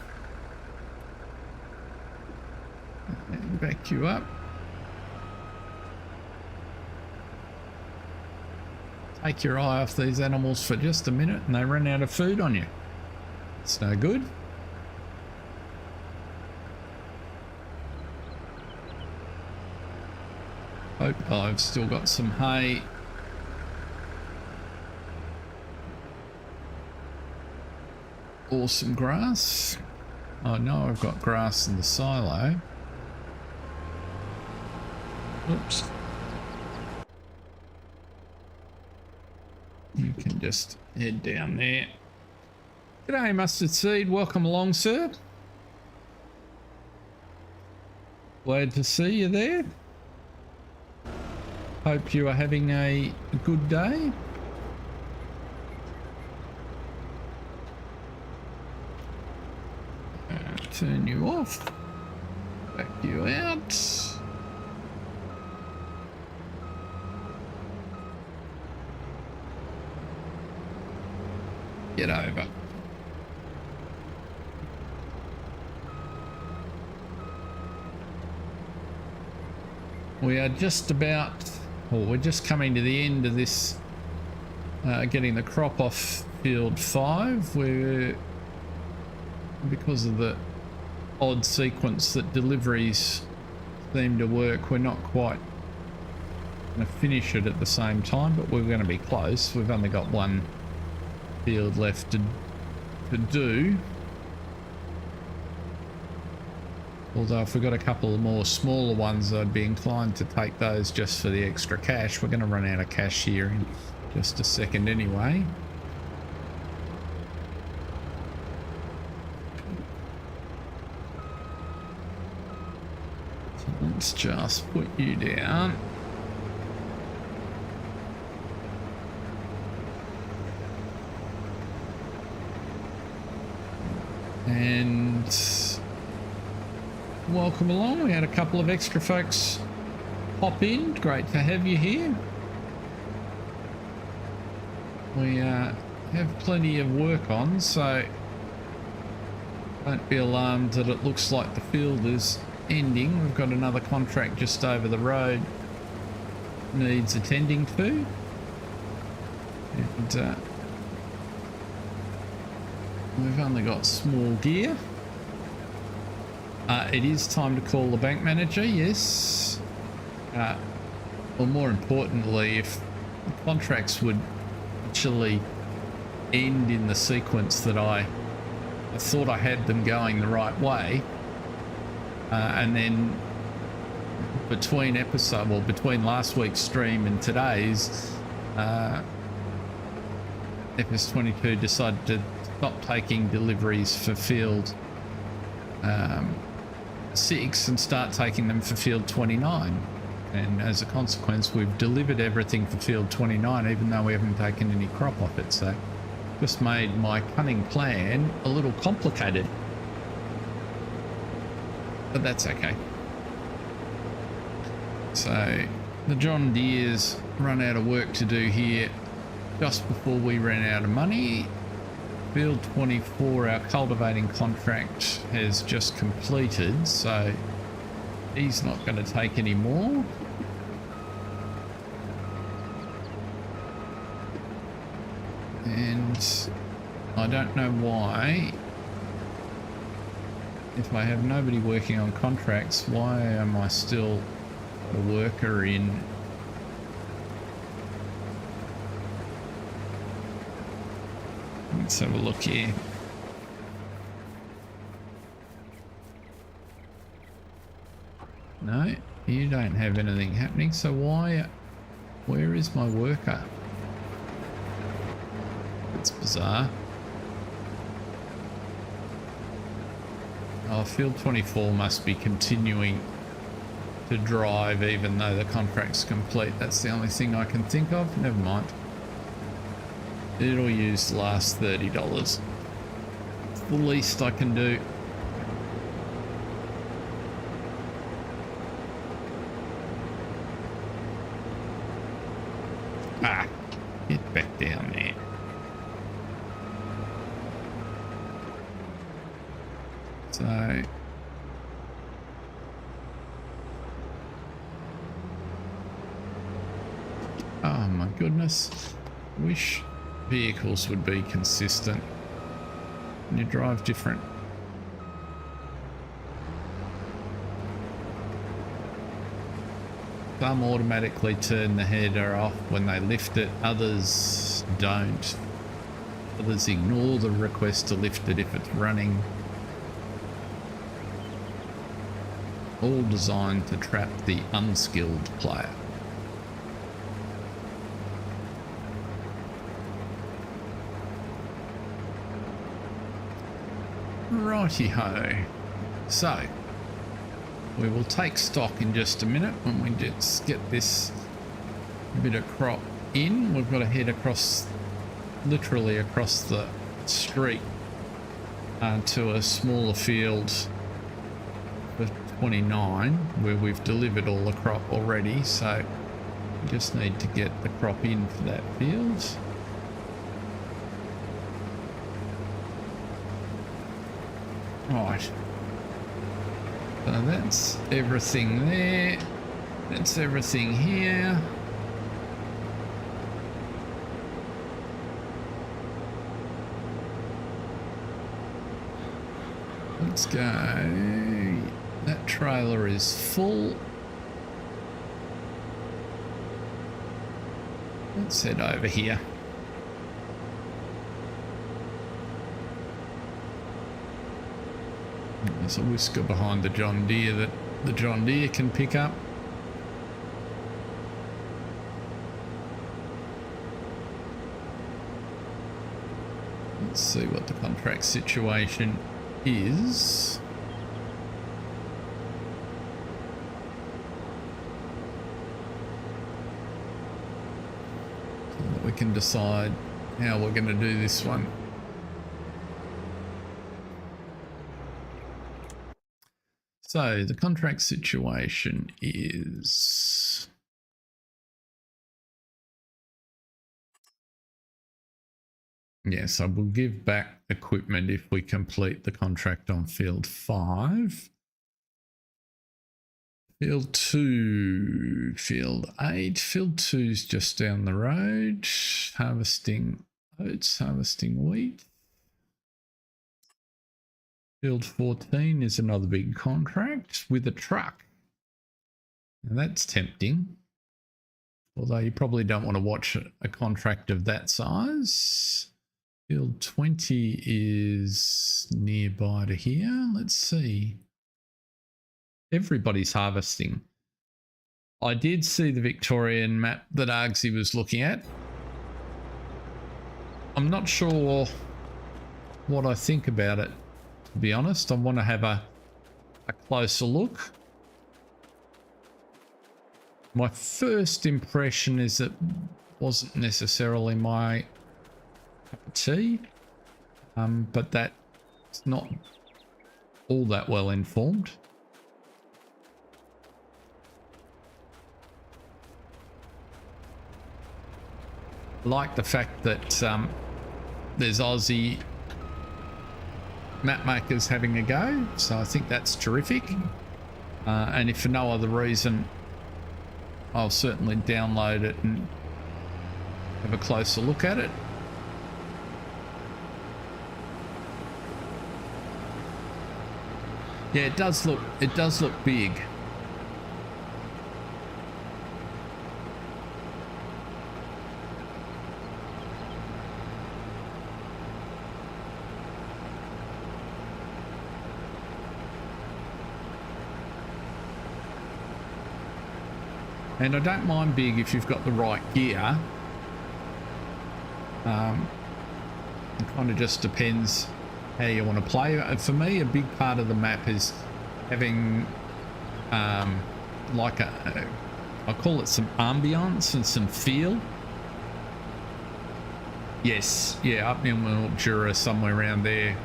And back you up. Take your eye off these animals for just a minute and they run out of food on you. It's no good. Hope I've still got some hay. Or some grass. Oh no, I've got grass in the silo. Oops. You can just head down there. G'day, Mustard Seed. Welcome along, sir. Glad to see you there. Hope you are having a good day. Turn you off. Back you out. Get over. We are just about, or we're just coming to the end of this, getting the crop off field 5. We're, because of the odd sequence that deliveries seem to work, we're not quite going to finish it at the same time, but we're going to be close. We've only got one field left to do. Although if we've got a couple of more smaller ones, I'd be inclined to take those just for the extra cash. We're going to run out of cash here in just a second anyway. So let's just put you down. And welcome along. We had a couple of extra folks pop in. Great to have you here. We have plenty of work on, so Don't be alarmed that it looks like the field is ending. We've got another contract just over the road needs attending to. And we've only got small gear. It is time to call the bank manager, yes. Well, more importantly, if the contracts would actually end in the sequence that I thought I had them going the right way, and then between between last week's stream and today's, Ep25 decided to stop taking deliveries for field 6 and start taking them for field 29. And as a consequence, we've delivered everything for field 29, even though we haven't taken any crop off it. So just made my cunning plan a little complicated. But that's okay. So the John Deere's run out of work to do here just before we ran out of money. Field 24, our cultivating contract has just completed, so he's not going to take any more. And I don't know why, if I have nobody working on contracts, why am I still a worker in let's have a look here. No, you don't have anything happening, so where is my worker? That's bizarre. Oh, field 24 must be continuing to drive even though the contract's complete. That's the only thing I can think of. Never mind. It'll use the last $30. It's the least I can do. Ah, get back down there. So oh my goodness, wish vehicles would be consistent and you drive different. Some automatically turn the header off when they lift it, others don't. Others ignore the request to lift it if it's running. All designed to trap the unskilled player. Righty-ho. So, we will take stock in just a minute when we just get this bit of crop in. We've got to head across, literally across the street to a smaller field for 29 where we've delivered all the crop already. So, we just need to get the crop in for that field. Right, so that's everything there, that's everything here. Let's go, that trailer is full. Let's head over here. There's a whisker behind the John Deere that the John Deere can pick up. Let's see what the contract situation is. So that we can decide how we're going to do this one. So the contract situation is Yeah, so we'll give back equipment if we complete the contract on field 5. Field 2, field 8. Field 2 is just down the road. Harvesting oats, harvesting wheat. Field 14 is another big contract with a truck. Now that's tempting. Although you probably don't want to watch a contract of that size. Field 20 is nearby to here. Let's see. Everybody's harvesting. I did see the Victorian map that Argsy was looking at. I'm not sure what I think about it, to be honest. I want to have a closer look. My first impression is that wasn't necessarily my cup of tea, but that's not all that well informed. I like the fact that there's Aussie map makers having a go, so I think that's terrific. And if for no other reason, I'll certainly download it and have a closer look at it. Yeah, it does look big. And I don't mind big if you've got the right gear. It kind of just depends how you want to play. For me, a big part of the map is having like I call it some ambience and some feel. Yes, yeah, up in Mildura, somewhere around there.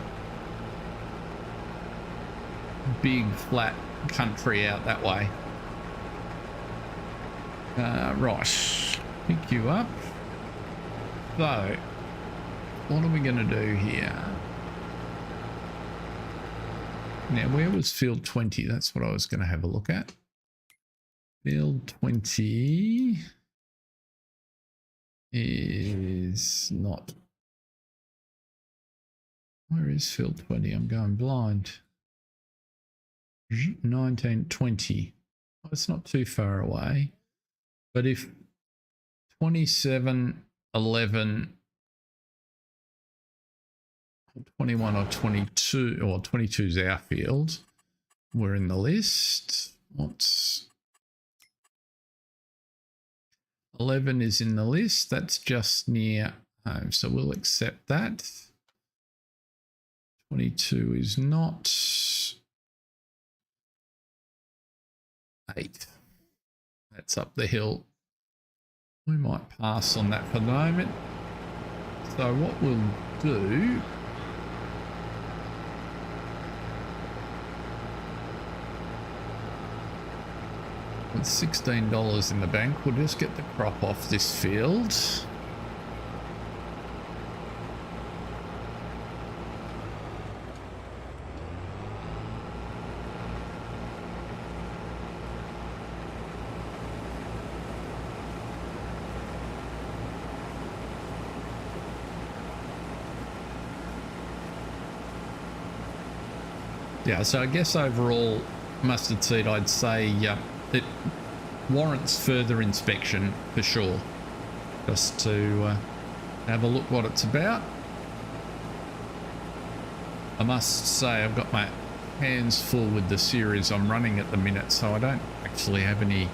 Big flat country out that way. Right, pick you up. So, what are we going to do here? Now, where was field 20? That's what I was going to have a look at. Field 20 is not... Where is field 20? I'm going blind. 1920. Oh, it's not too far away. But if 27, 11, 21 or 22, or 22 is our field, we're in the list. What's 11 is in the list. That's just near home, so we'll accept that. 22 is not. 8. That's up the hill. We might pass on that for the moment. So what we'll do, with $16 in the bank, we'll just get the crop off this field. Yeah, so I guess overall, mustard seed, I'd say it warrants further inspection for sure, just to have a look what it's about. I must say I've got my hands full with the series I'm running at the minute, so I don't actually have any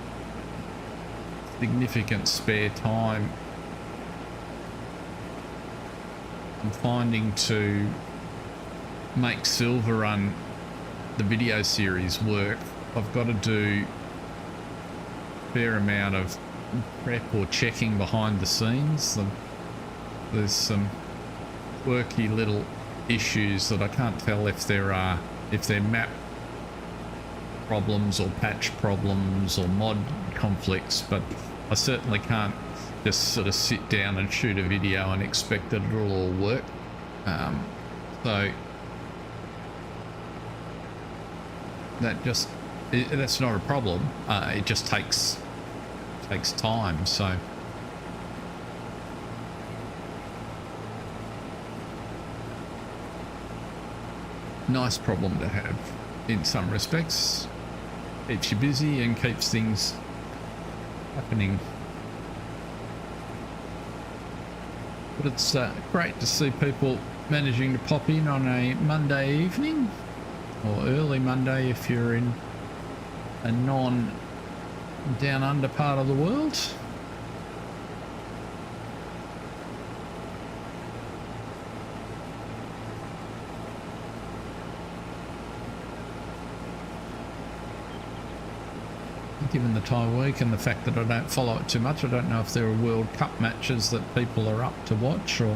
significant spare time. I'm finding to make Silver Run, the video series, work, I've got to do a fair amount of prep or checking behind the scenes. There's some quirky little issues that I can't tell if they're map problems or patch problems or mod conflicts, but I certainly can't just sort of sit down and shoot a video and expect that it'll all work. So that's not a problem. It just takes time. So nice problem to have in some respects. Keeps you busy and keeps things happening. But it's great to see people managing to pop in on a Monday evening, or early Monday if you're in a non-down under part of the world. Given the time week and the fact that I don't follow it too much, I don't know if there are World Cup matches that people are up to watch, or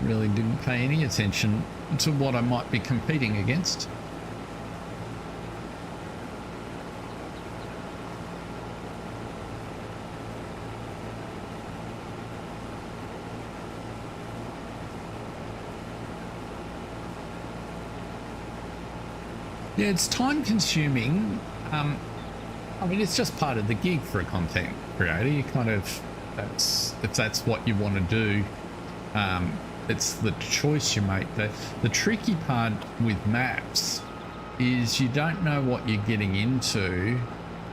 really didn't pay any attention to what I might be competing against. Yeah, it's time consuming. I mean, it's just part of the gig for a content creator. You kind of, if that's what you want to do, it's the choice you make. The tricky part with maps is you don't know what you're getting into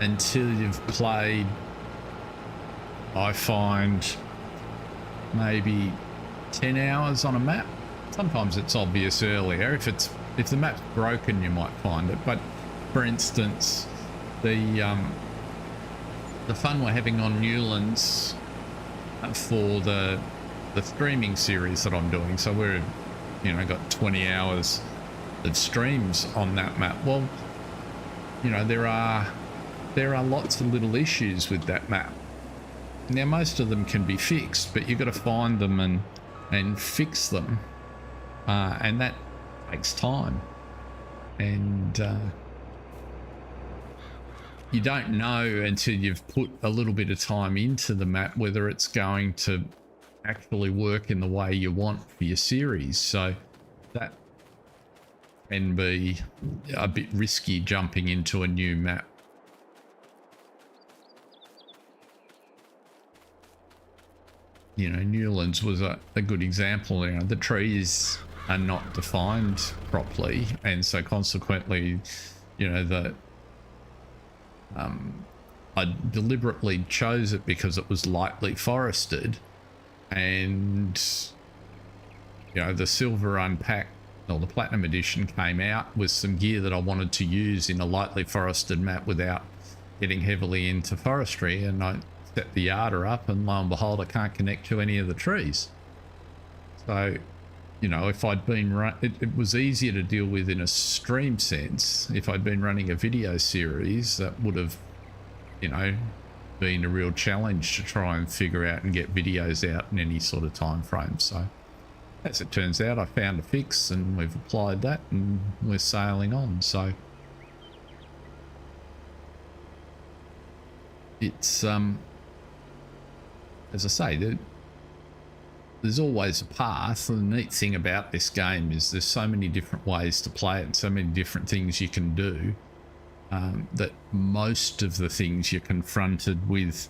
until you've played, I find, maybe 10 hours on a map. Sometimes it's obvious earlier. If the map's broken, you might find it. But for instance, the fun we're having on Newlands for the streaming series that I'm doing, so we're, got 20 hours of streams on that map. Well, there are lots of little issues with that map. Now, most of them can be fixed, but you've got to find them and fix them, and that takes time. And you don't know until you've put a little bit of time into the map whether it's going to actually work in the way you want for your series. So that can be a bit risky, jumping into a new map. Newlands was a good example. The trees are not defined properly, and so consequently, I deliberately chose it because it was lightly forested, and the silver unpack, or the platinum edition, came out with some gear that I wanted to use in a lightly forested map without getting heavily into forestry, and I set the yarder up, and lo and behold, I can't connect to any of the trees. So if I'd been it was easier to deal with in a stream sense. If I'd been running a video series, that would have been a real challenge to try and figure out and get videos out in any sort of time frame. So as it turns out, I found a fix and we've applied that and we're sailing on. So it's as I say, there's always a path. The neat thing about this game is there's so many different ways to play it, and so many different things you can do, that most of the things you're confronted with,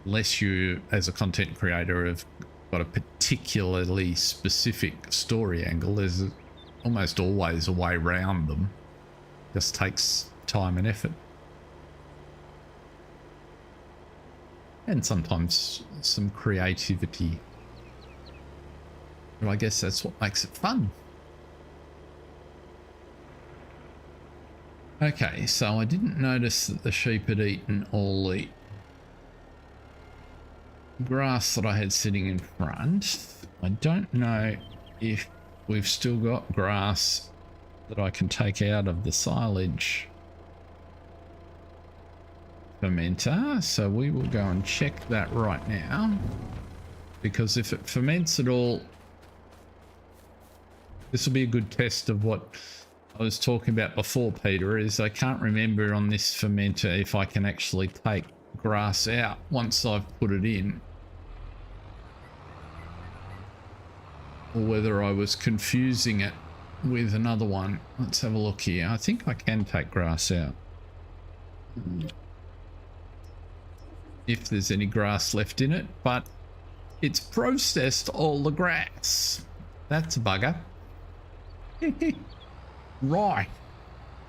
unless you, as a content creator, have got a particularly specific story angle, there's almost always a way around them. Just takes time and effort. And sometimes some creativity. But I guess that's what makes it fun. Okay, so I didn't notice that the sheep had eaten all the grass that I had sitting in front. I don't know if we've still got grass that I can take out of the silage fermenter, so we will go and check that right now, because if it ferments at all, this will be a good test of what I was talking about before, Peter, is I can't remember on this fermenter if I can actually take grass out once I've put it in, or whether I was confusing it with another one. Let's have a look here. I think I can take grass out if there's any grass left in it, but it's processed all the grass. That's a bugger. Right.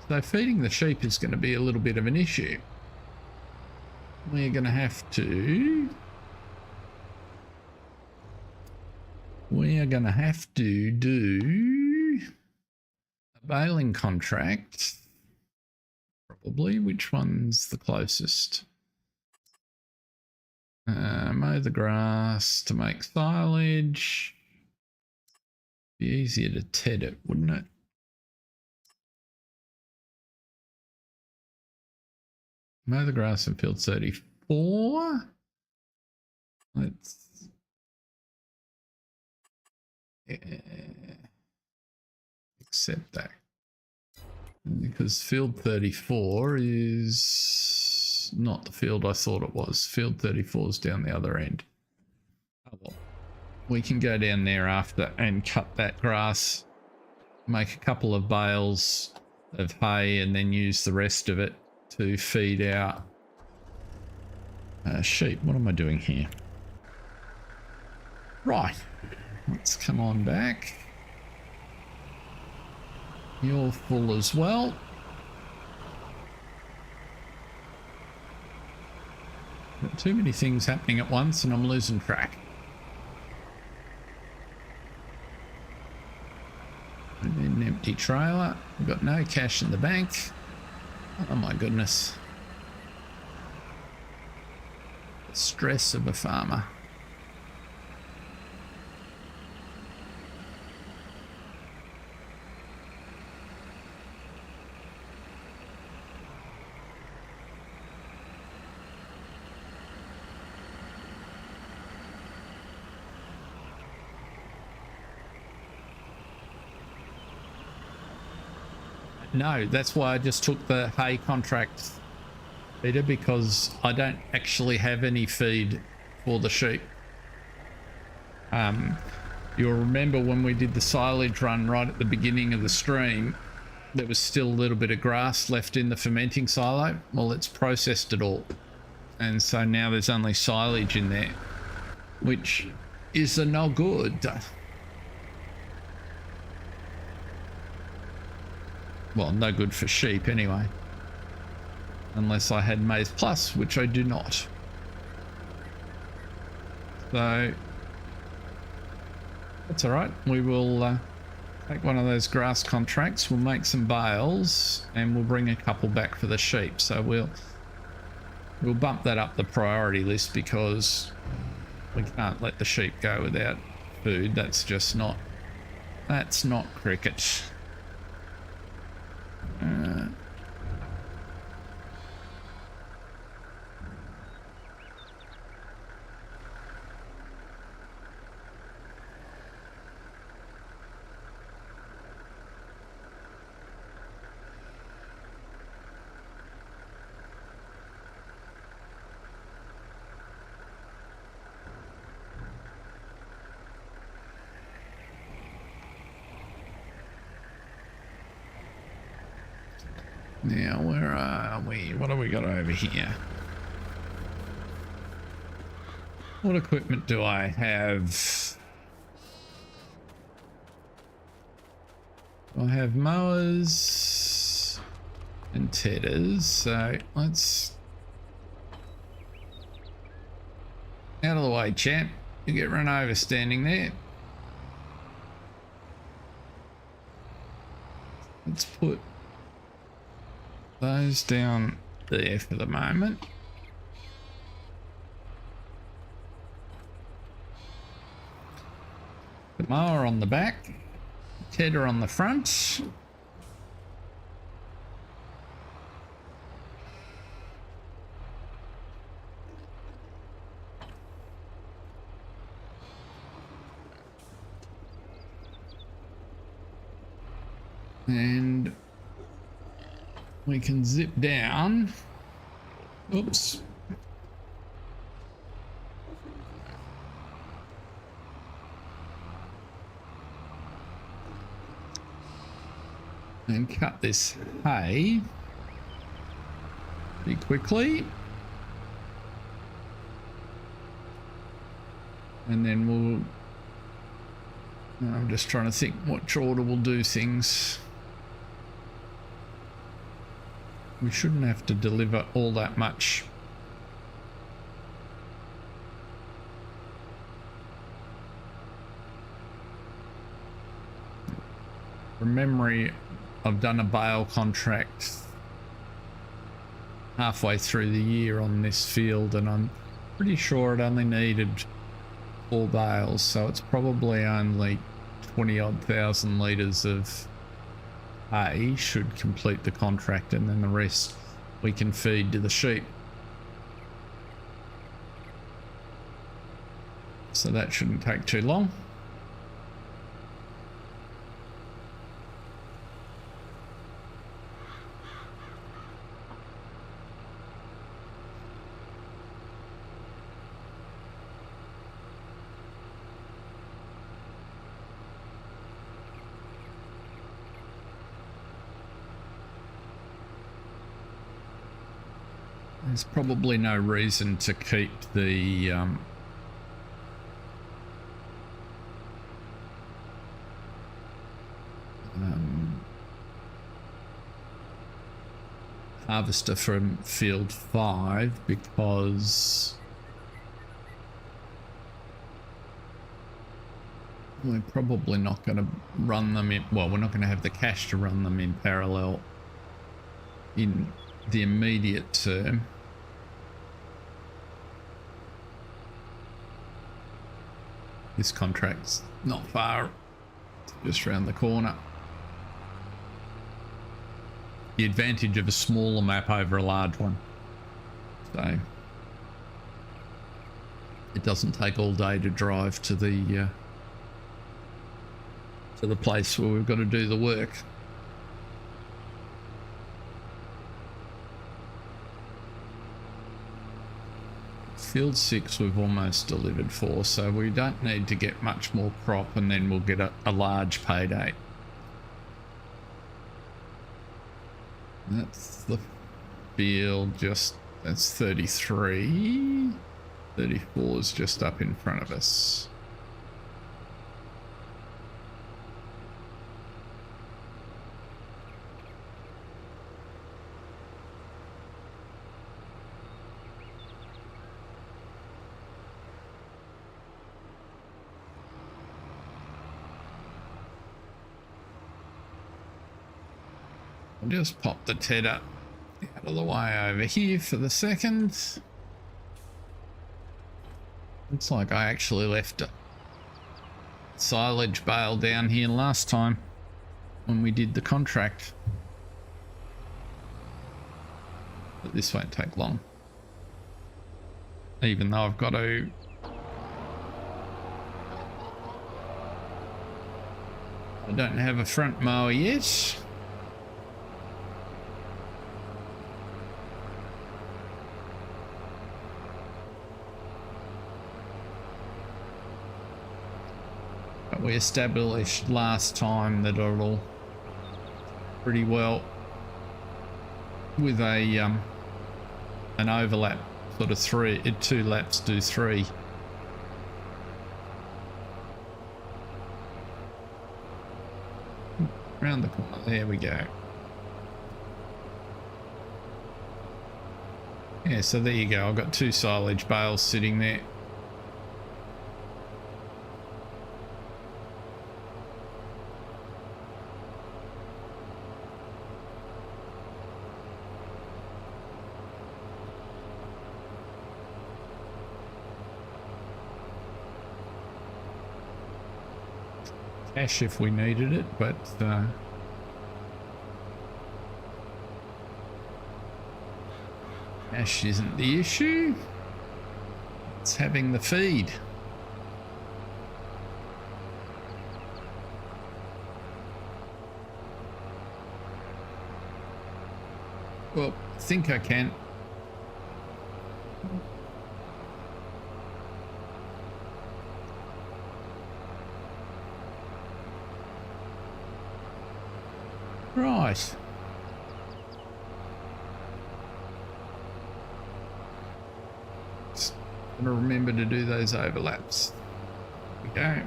So feeding the sheep is going to be a little bit of an issue. We're going to have to... We are going to have to do a baling contract. Probably. Which one's the closest? Mow the grass to make silage. Be easier to ted it, wouldn't it? Mow the grass in field 34. Let's accept that, because field 34 is not the field I thought it was. Field 34 is down the other end. Oh well, we can go down there after and cut that grass, make a couple of bales of hay, and then use the rest of it to feed our sheep. What am I doing here? Right, let's come on back. You're full as well. Got too many things happening at once and I'm losing track. And then an empty trailer. We've got no cash in the bank. Oh my goodness. The stress of a farmer. No, that's why I just took the hay contract, Peter, because I don't actually have any feed for the sheep. You'll remember when we did the silage run right at the beginning of the stream, there was still a little bit of grass left in the fermenting silo. Well, it's processed it all. And so now there's only silage in there, which is no good. Well, no good for sheep anyway. Unless I had maize plus, which I do not. So that's all right. We will take one of those grass contracts. We'll make some bales and we'll bring a couple back for the sheep. So we'll bump that up the priority list because we can't let the sheep go without food. That's just not, that's not cricket. Now, where are we? What have we got over here? What equipment do I have? I have mowers and tedders, so let's... Out of the way, champ. You get run over standing there. Let's put those down there for the moment. The mower on the back, tedder on the front. And we can zip down. Oops. And cut this hay pretty quickly. And then I'm just trying to think which order we'll do things. We shouldn't have to deliver all that much. From memory, I've done a bale contract halfway through the year on this field, and I'm pretty sure it only needed 4 bales, so it's probably only 20-odd thousand litres of hay should complete the contract, and then the rest we can feed to the sheep. So that shouldn't take too long. There's probably no reason to keep the harvester from field 5 because we're probably not going to run them in, well, we're not going to have the cash to run them in parallel in the immediate term. This contract's not far, just around the corner. The advantage of a smaller map over a large one. So it doesn't take all day to drive to the place where we've got to do the work. Field 6 we've almost delivered for, so we don't need to get much more crop, and then we'll get a large payday. That's the field, that's 33. 34 is just up in front of us. I'll just pop the tedder out of the way over here for the second. Looks like I actually left a silage bale down here last time when we did the contract. But this won't take long. Even though I've got to... I don't have a front mower yet. We established last time that it'll pretty well with a an overlap, sort of 2 laps do 3. Around the corner, there we go. Yeah, so there you go. I've got 2 silage bales sitting there. Cash if we needed it, but cash isn't the issue. It's having the feed. Well, I think I can. Right. Just gotta remember to do those overlaps. There we go.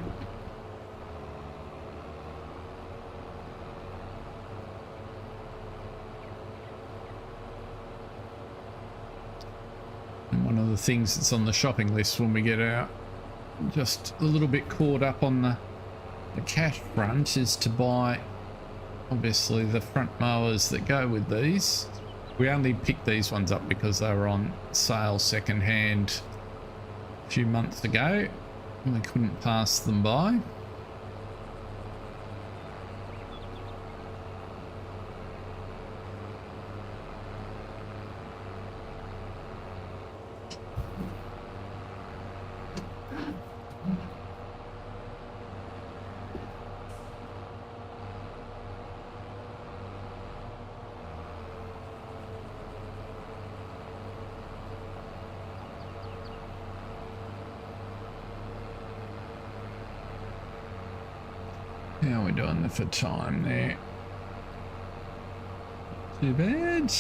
And one of the things that's on the shopping list when we get out, just a little bit caught up on the cash front, is to buy obviously the front mowers that go with these. We only picked these ones up because they were on sale second hand a few months ago and we couldn't pass them by. How are we doing for time there? Too bad.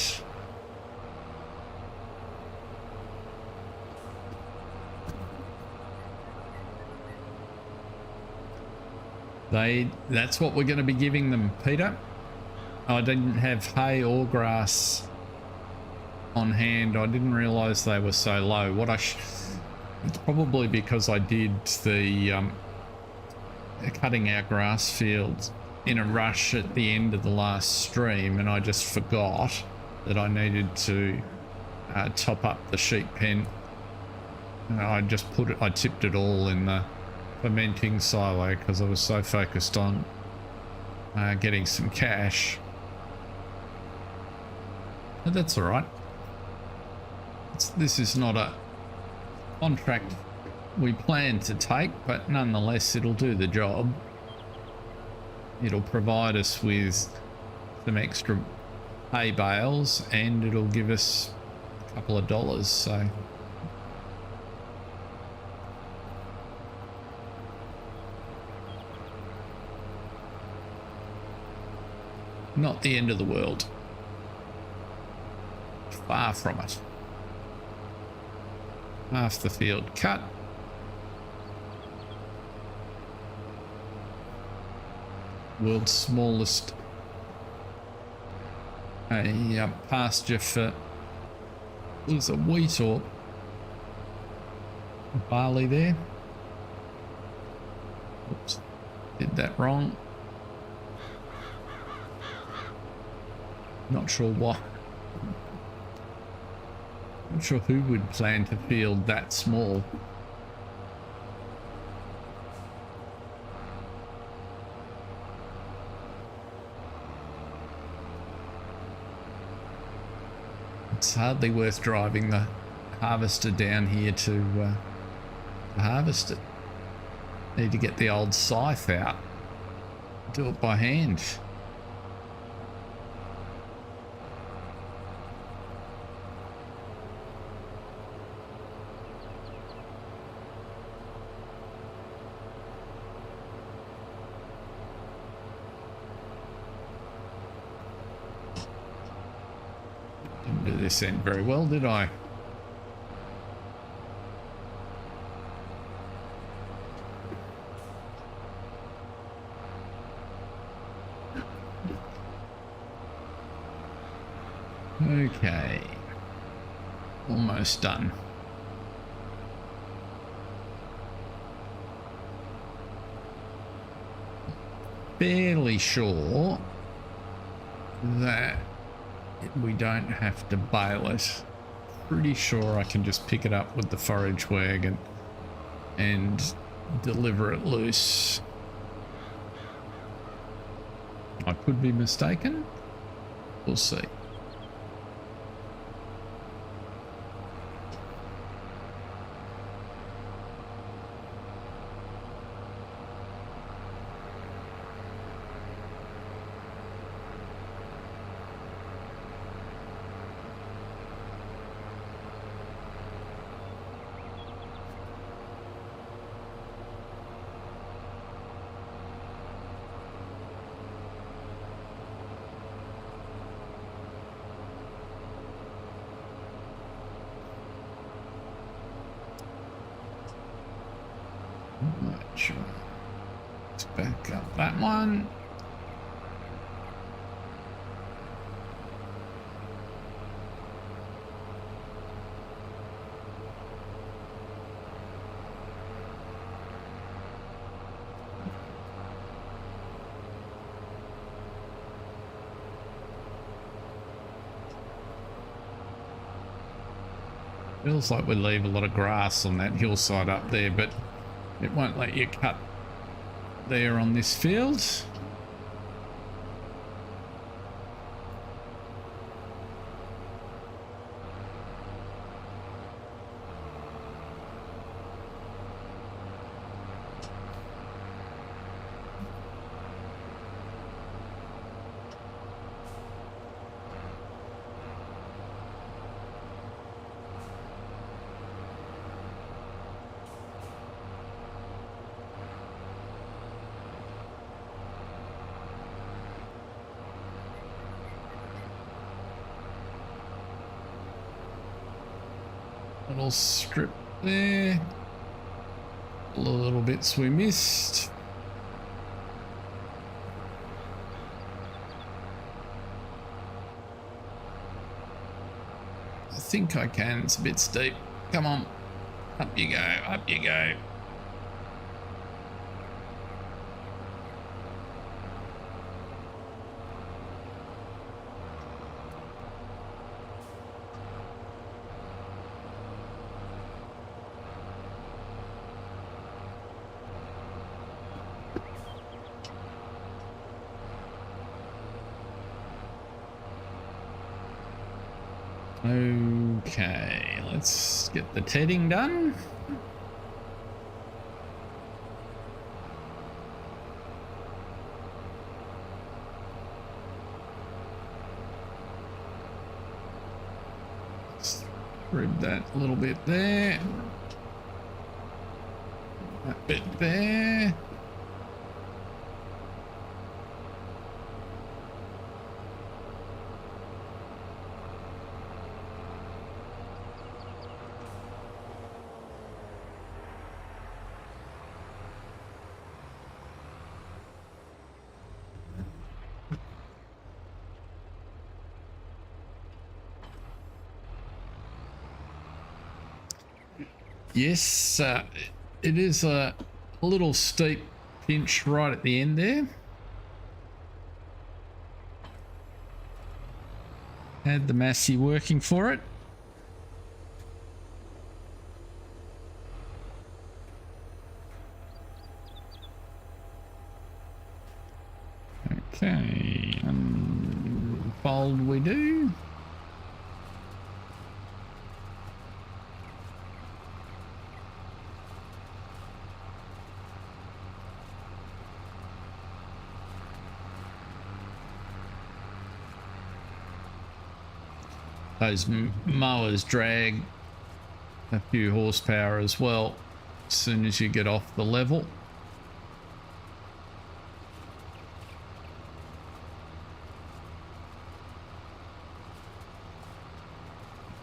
That's what we're going to be giving them, Peter. I didn't have hay or grass on hand. I didn't realize they were so low. It's probably because I did the cutting our grass fields in a rush at the end of the last stream, and I just forgot that I needed to top up the sheep pen. I just I tipped it all in the fermenting silo because I was so focused on getting some cash. But that's all right. This is not a contract we plan to take, but nonetheless it'll do the job. It'll provide us with some extra hay bales and it'll give us a couple of dollars, so not the end of the world. Far from it. Half the field cut. World's smallest pasture for, was it wheat or barley there? Oops, did that wrong. Not sure why. Not sure who would plan to field that small. It's hardly worth driving the harvester down here to harvest it. Need to get the old scythe out. Do it by hand. Didn't do this end very well, did I? Okay, almost done. Fairly sure that we don't have to bale it. Pretty sure I can just pick it up with the forage wagon and deliver it loose. I could be mistaken. We'll see. Right, sure. Let's back up that one. Feels like we leave a lot of grass on that hillside up there, but it won't let you cut there on this field. Little strip there. Little bits we missed. I think I can. It's a bit steep. Come on. Up you go. Up you go. Okay, let's get the tedding done. Let's rib that a little bit there. That bit there. Yes, it is a little steep pinch right at the end there. Had the Massey working for it. Okay, unfold we do. Those mowers drag a few horsepower as well as soon as you get off the level.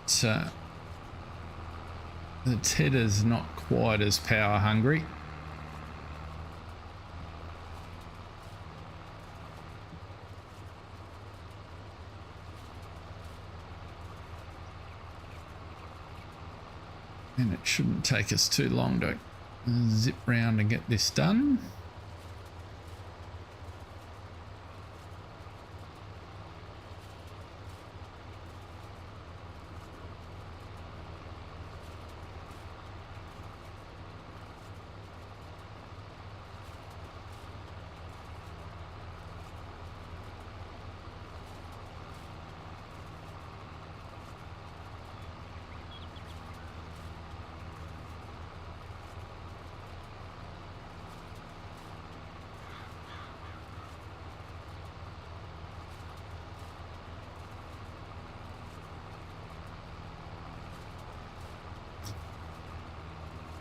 So the tedder's not quite as power hungry. And it shouldn't take us too long to zip round and get this done.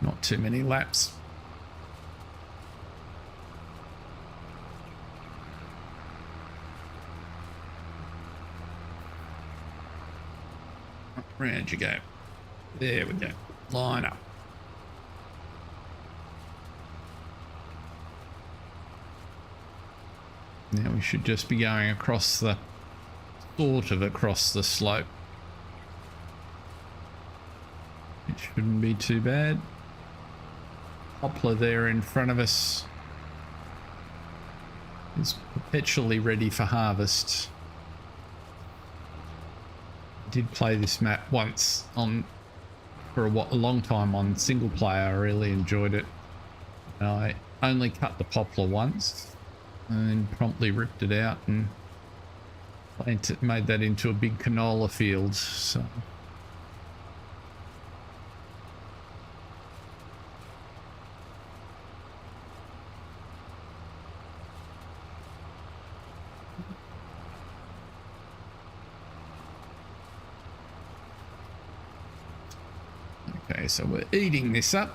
Not too many laps. Round you go. There we go. Line up. Now we should just be going across the, sort of across the slope. It shouldn't be too bad. Poplar there in front of us is perpetually ready for harvest. I did play this map once on for a long time on single player. I really enjoyed it. I only cut the poplar once and then promptly ripped it out and made that into a big canola field. So okay, so we're eating this up.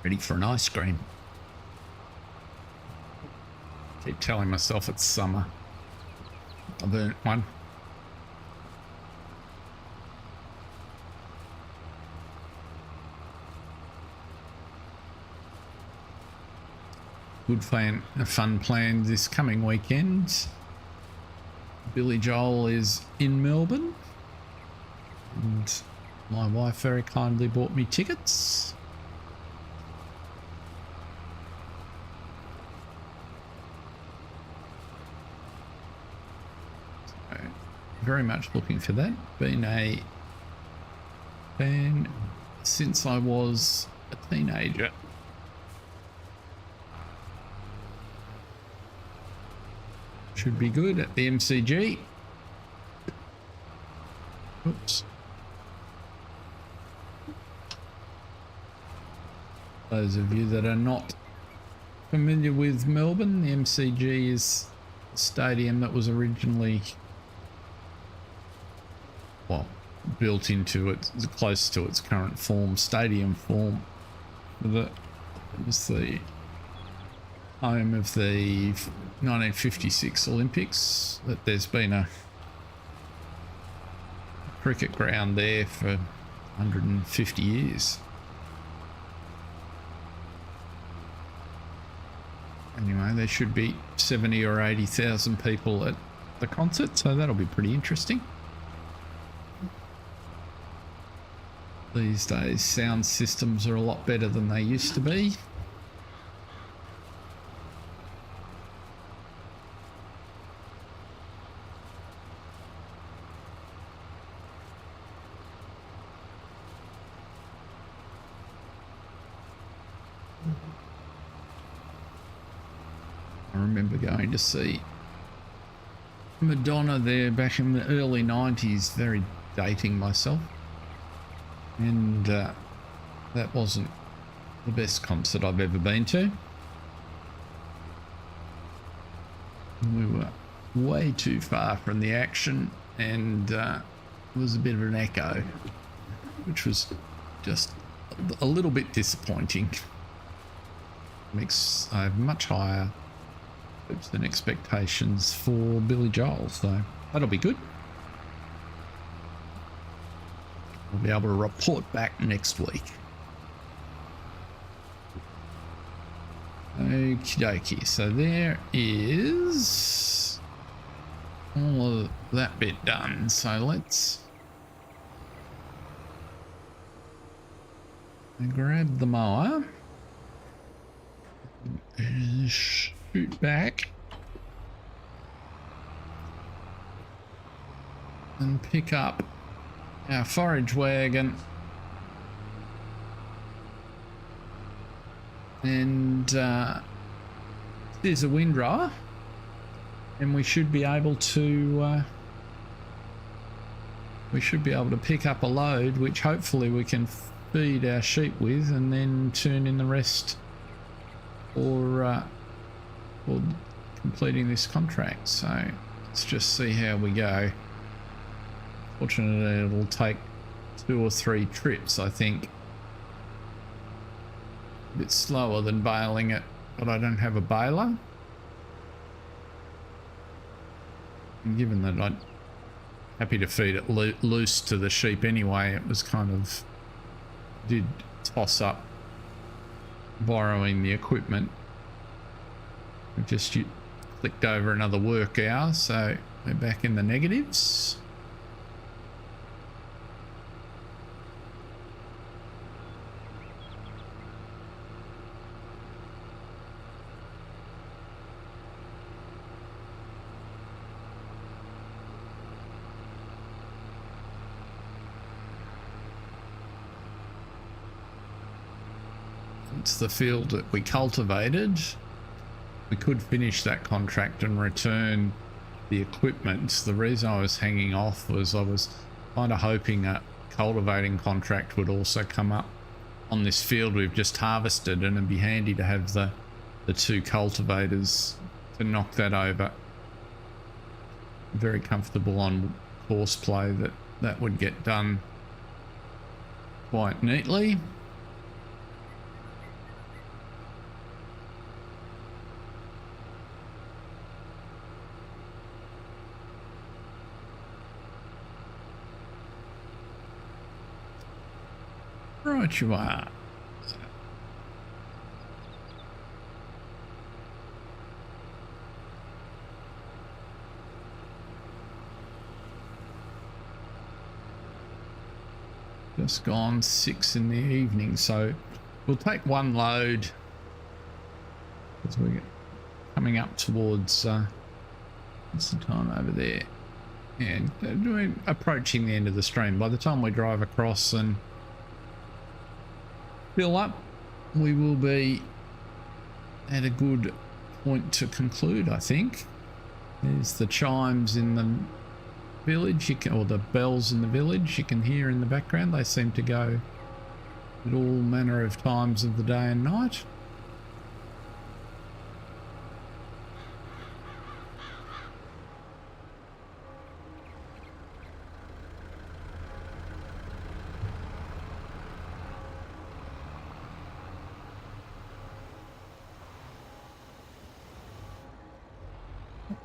Ready for an ice cream. Keep telling myself it's summer. I've earned one. Good plan, a fun plan this coming weekend. Billy Joel is in Melbourne, and my wife very kindly bought me tickets. Very much looking for that. Been a fan since I was a teenager. Should be good at the MCG. Oops. Those of you that are not familiar with Melbourne, the MCG is a stadium that was originally, well, built into it, close to its current form, stadium form. It was the home of the 1956 Olympics. That there's been a cricket ground there for 150 years. Anyway, there should be 70 or 80,000 people at the concert, so that'll be pretty interesting. These days, sound systems are a lot better than they used to be. I remember going to see Madonna there back in the early 90s, very dating myself. And that wasn't the best concert I've ever been to. We were way too far from the action, and it was a bit of an echo, which was just a little bit disappointing. I have much higher hopes than expectations for Billy Joel, so that'll be good. We'll be able to report back next week. Okie dokie, so there is all of that bit done. So let's grab the mower and shoot back and pick up our forage wagon and there's a windrower, and we should be able to we should be able to pick up a load, which hopefully we can feed our sheep with, and then turn in the rest for completing this contract. So let's just see how we go. Fortunately, it'll take 2 or 3 trips, I think. A bit slower than baling it, but I don't have a baler. And given that I'm happy to feed it loose to the sheep anyway, it was kind of did toss up borrowing the equipment. We just clicked over another work hour, so we're back in the negatives. It's the field that we cultivated. We could finish that contract and return the equipment. The reason I was hanging off was I was kind of hoping a cultivating contract would also come up on this field we've just harvested, and it'd be handy to have the 2 cultivators to knock that over. Very comfortable on horseplay that would get done quite neatly. Right you are. Just gone 6 in the evening, so we'll take 1 load because we're coming up towards what's the time over there, and we're approaching the end of the stream. By the time we drive across and fill up, we will be at a good point to conclude, I think. There's the chimes in the village, or the bells in the village you can hear in the background. They seem to go at all manner of times of the day and night.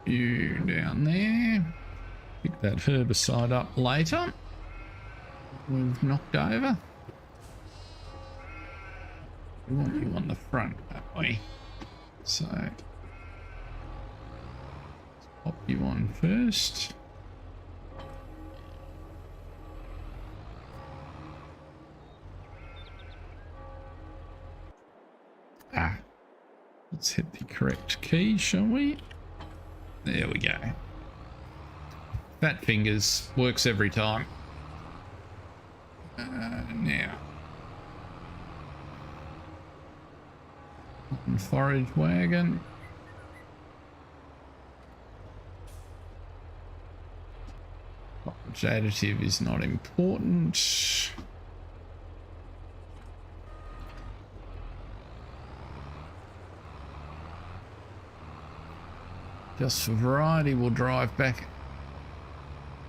You down there. Pick that herbicide up later. We've knocked over. We want you on the front, don't we? So let's pop you on first. Let's hit the correct key, shall we? There we go. Fat fingers works every time. Now, forage wagon. Forage additive is not important. Just for variety, we'll drive back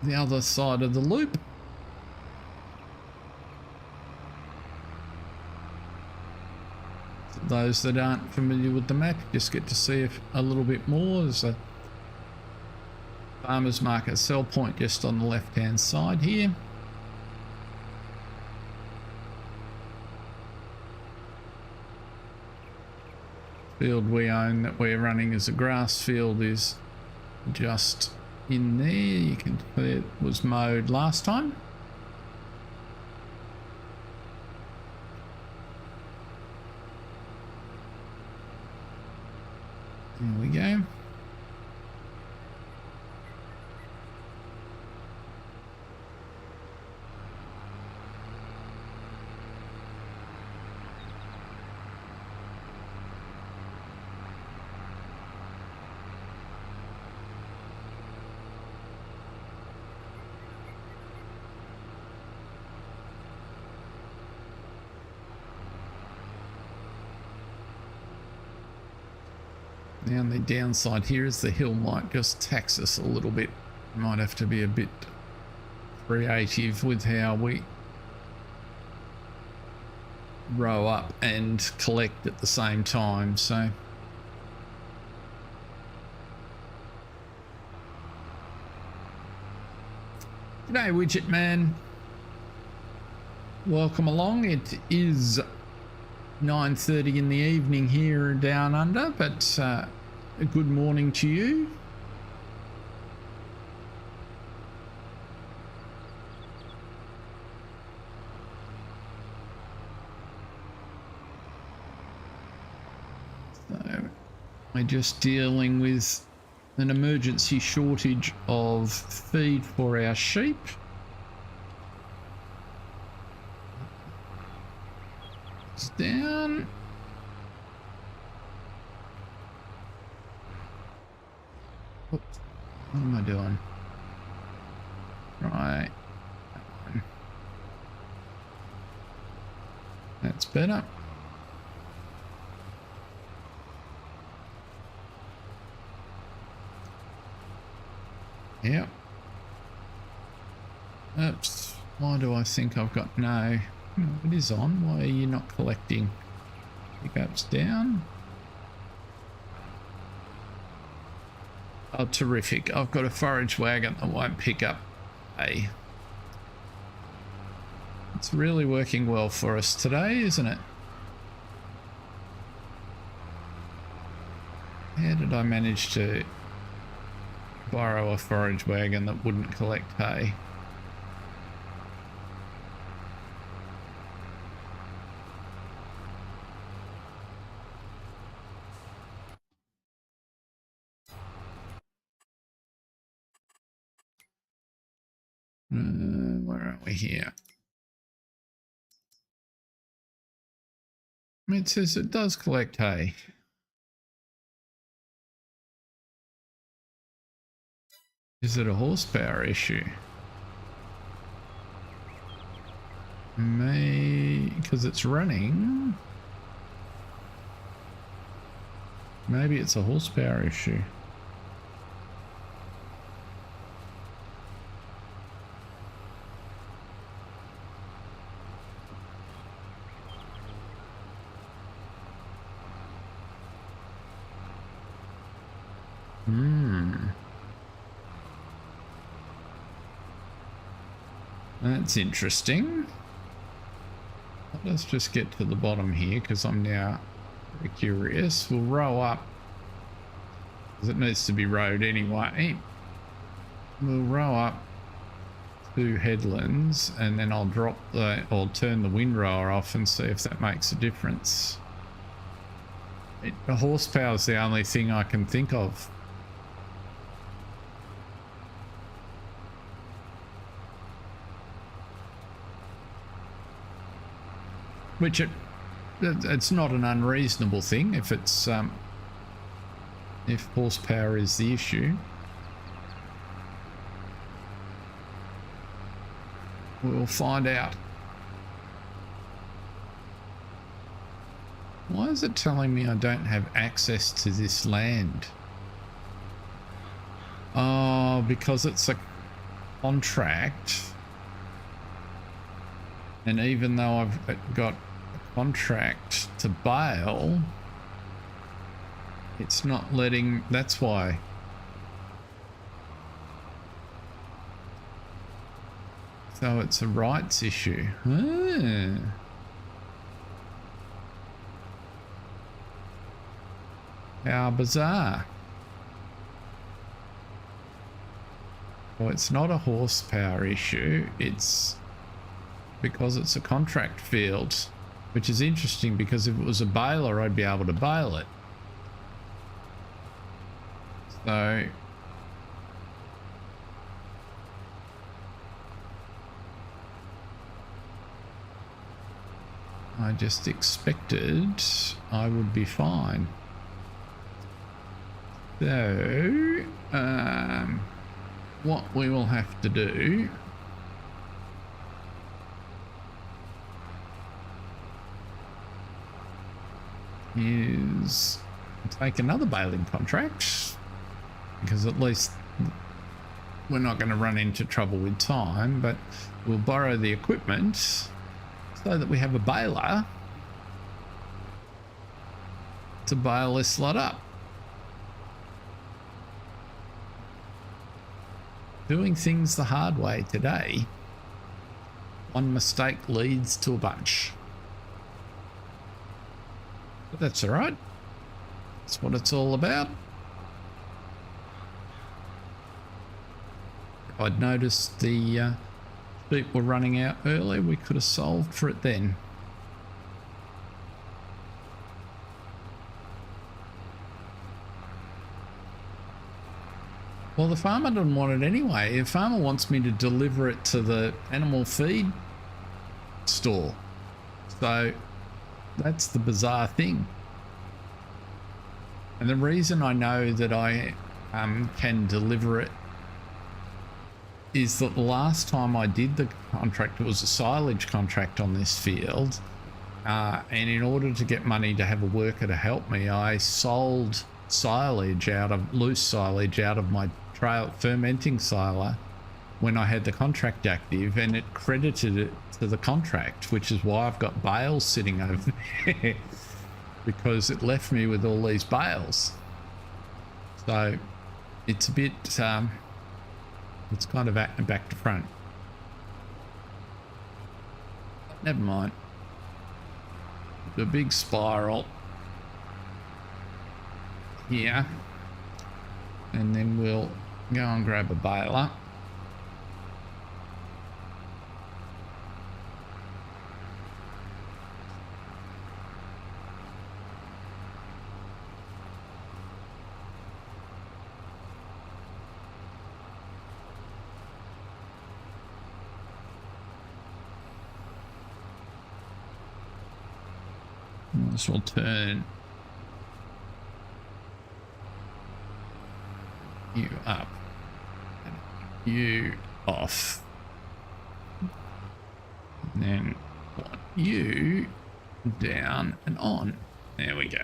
the other side of the loop. For those that aren't familiar with the map, just get to see a little bit more. There's a farmers market sell point just on the left hand side here. Field we own that we're running as a grass field is just in there. You can see it was mowed last time. There we go. The only downside here is the hill might just tax us a little bit. Might have to be a bit creative with how we row up and collect at the same time. So g'day widget man, welcome along. It is 9:30 in the evening here down under, but a good morning to you. So we're just dealing with an emergency shortage of feed for our sheep. It's down. Oops. What am I doing? Right. That's better. Yep. Oops. Why do I think I've got no... It is on. Why are you not collecting? Pickups down. Oh, terrific. I've got a forage wagon that won't pick up hay. It's really working well for us today, isn't it? How did I manage to borrow a forage wagon that wouldn't collect hay? Where are we here? It says it does collect hay. Is it a horsepower issue? Because it's running. Maybe it's a horsepower issue. That's interesting. Let's just get to the bottom here because I'm now very curious. We'll row up because it needs to be rowed anyway. We'll row up 2 headlands and then I'll turn the windrower off and see if that makes a difference. The horsepower is the only thing I can think of. Which it's not an unreasonable thing if it's if horsepower is the issue. We'll find out. Why is it telling me I don't have access to this land? Oh, because it's a contract. And even though I've got a contract to bail, it's not letting... That's why. So it's a rights issue. Ah. How bizarre. Well, it's not a horsepower issue. It's... because it's a contract field, which is interesting because if it was a baler, I'd be able to bail it. So I just expected I would be fine. So what we will have to do is take another baling contract, because at least we're not going to run into trouble with time, but we'll borrow the equipment so that we have a baler to bale this lot up. Doing things the hard way today. One mistake leads to a bunch. But that's all right. That's what it's all about. If I'd noticed the sheep were running out early, we could have solved for it then. Well, the farmer doesn't want it anyway. The farmer wants me to deliver it to the animal feed store. So that's the bizarre thing. And the reason I know that I can deliver it is that the last time I did the contract, it was a silage contract on this field. And in order to get money to have a worker to help me, I sold silage out of loose silage out of my fermenting silo when I had the contract active, and it credited it to the contract, which is why I've got bales sitting over there because it left me with all these bales. So it's a bit it's kind of back to front. Never mind. The big spiral here, and then we'll go and grab a baler. This will turn you up and you off, and then want you down and on. There we go.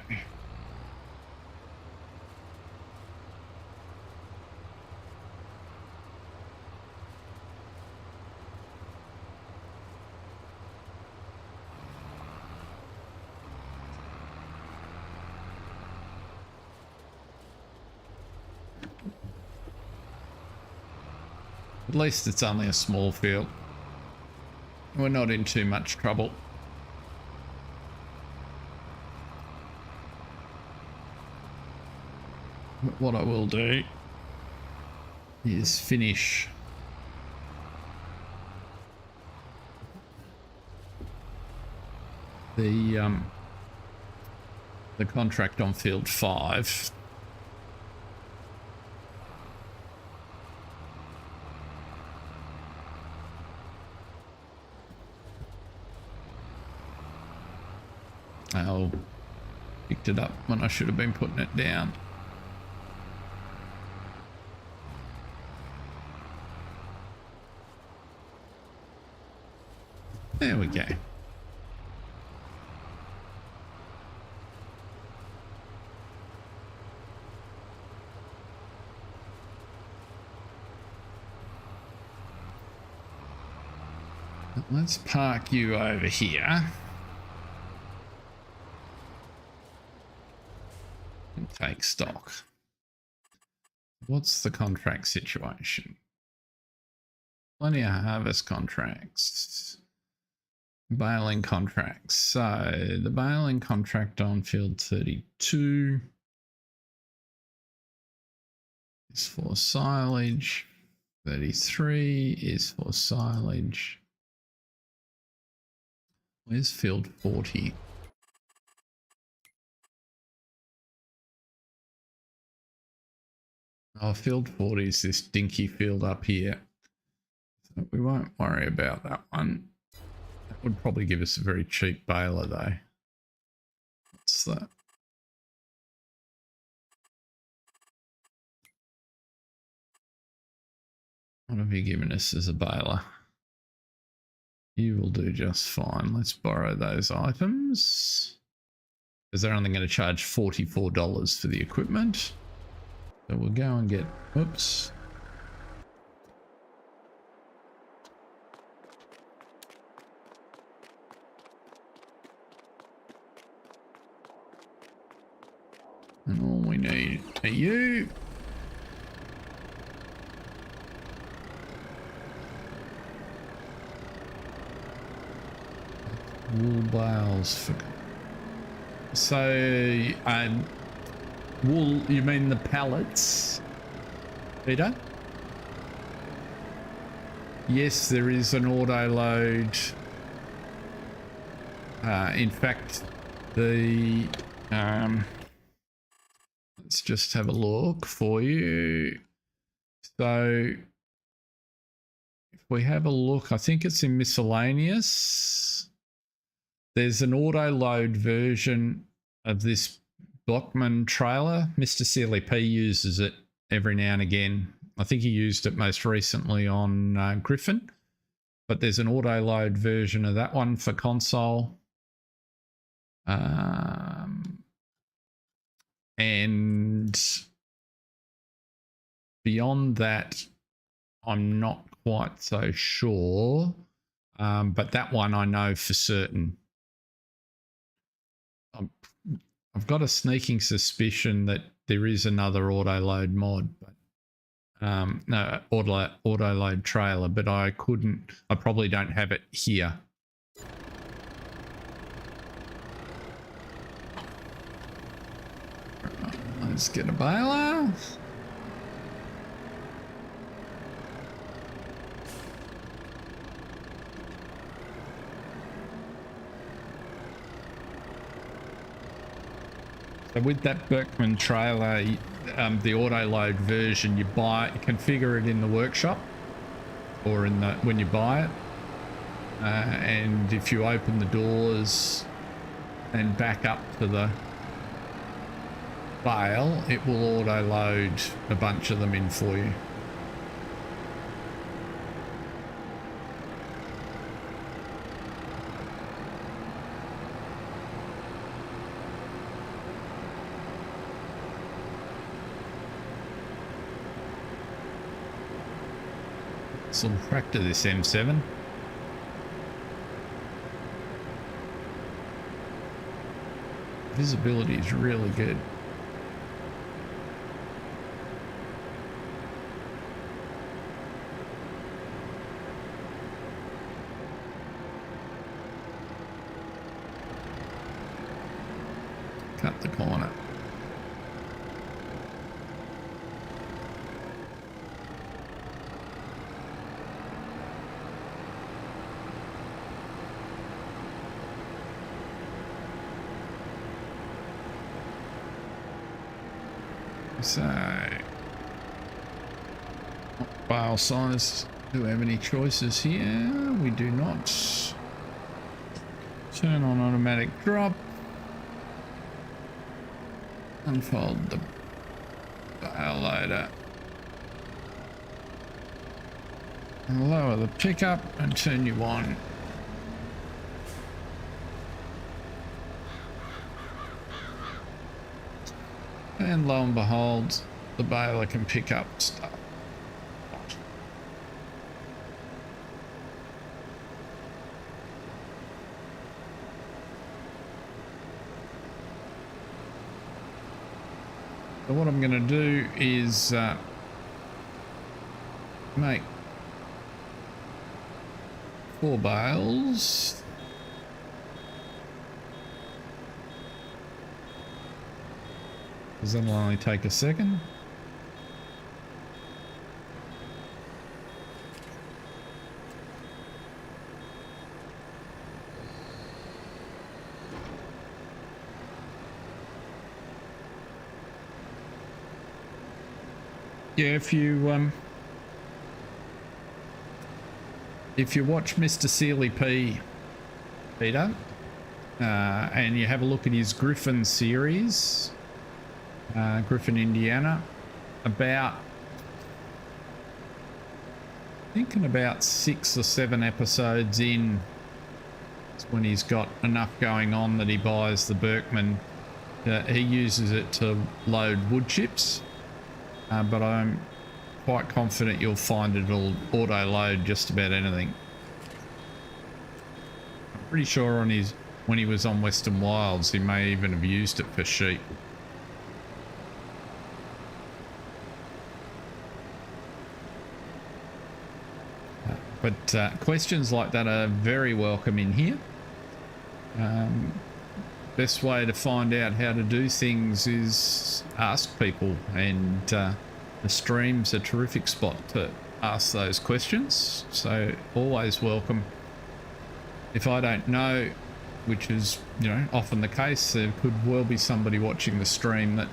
At least it's only a small field. We're not in too much trouble. But what I will do is finish the contract on field 5. Oh, picked it up when I should have been putting it down. There we go. Let's park you over here. Take stock. What's the contract situation? Plenty of harvest contracts, baling contracts. So the baling contract on field 32 is for silage. 33 is for silage. Where's field 40? Oh, field 40 is this dinky field up here. So we won't worry about that one. That would probably give us a very cheap baler though. What's that? What have you given us as a baler? You will do just fine. Let's borrow those items. because they're only going to charge $44 for the equipment. So we'll go and get, oops. And all we need are you. Wool bales for... So, wool, you mean the pallets, Peter? Yes, there is an auto load. In fact, the... let's just have a look for you. So, if we have a look, I think it's in miscellaneous. There's an auto load version of this Blockman trailer. Mr. Sealy P uses it every now and again. I think he used it most recently on Griffin, but there's an auto load version of that one for console. And beyond that, I'm not quite so sure, but that one I know for certain. I've got a sneaking suspicion that there is another auto load mod, but no, auto load trailer, but I probably don't have it here. Let's get a baler. So with that Berkman trailer, the auto load version, you configure it in the workshop or in the when you buy it, and if you open the doors and back up to the bale, it will auto load a bunch of them in for you. Some tractor, this M7. Visibility is really good. Cut the corner. So, bale size, do we have any choices here? We do not. Turn on automatic drop. Unfold the bale loader. And lower the pickup and turn you on. And lo and behold, the baler can pick up stuff. So what I'm going to do is make 4 bales. Because that'll only take a second. Yeah, if you watch Mr. Sealy P, Peter, and you have a look at his Griffin series, Griffin, Indiana, about, I think in about 6 or 7 episodes in, it's when he's got enough going on that he buys the Berkman he uses it to load wood chips, but I'm quite confident you'll find it'll auto load just about anything. I'm pretty sure when he was on Western Wilds, he may even have used it for sheep. But questions like that are very welcome in here. Best way to find out how to do things is ask people, and the stream's a terrific spot to ask those questions, so always welcome. If I don't know, which is, you know, often the case, there could well be somebody watching the stream that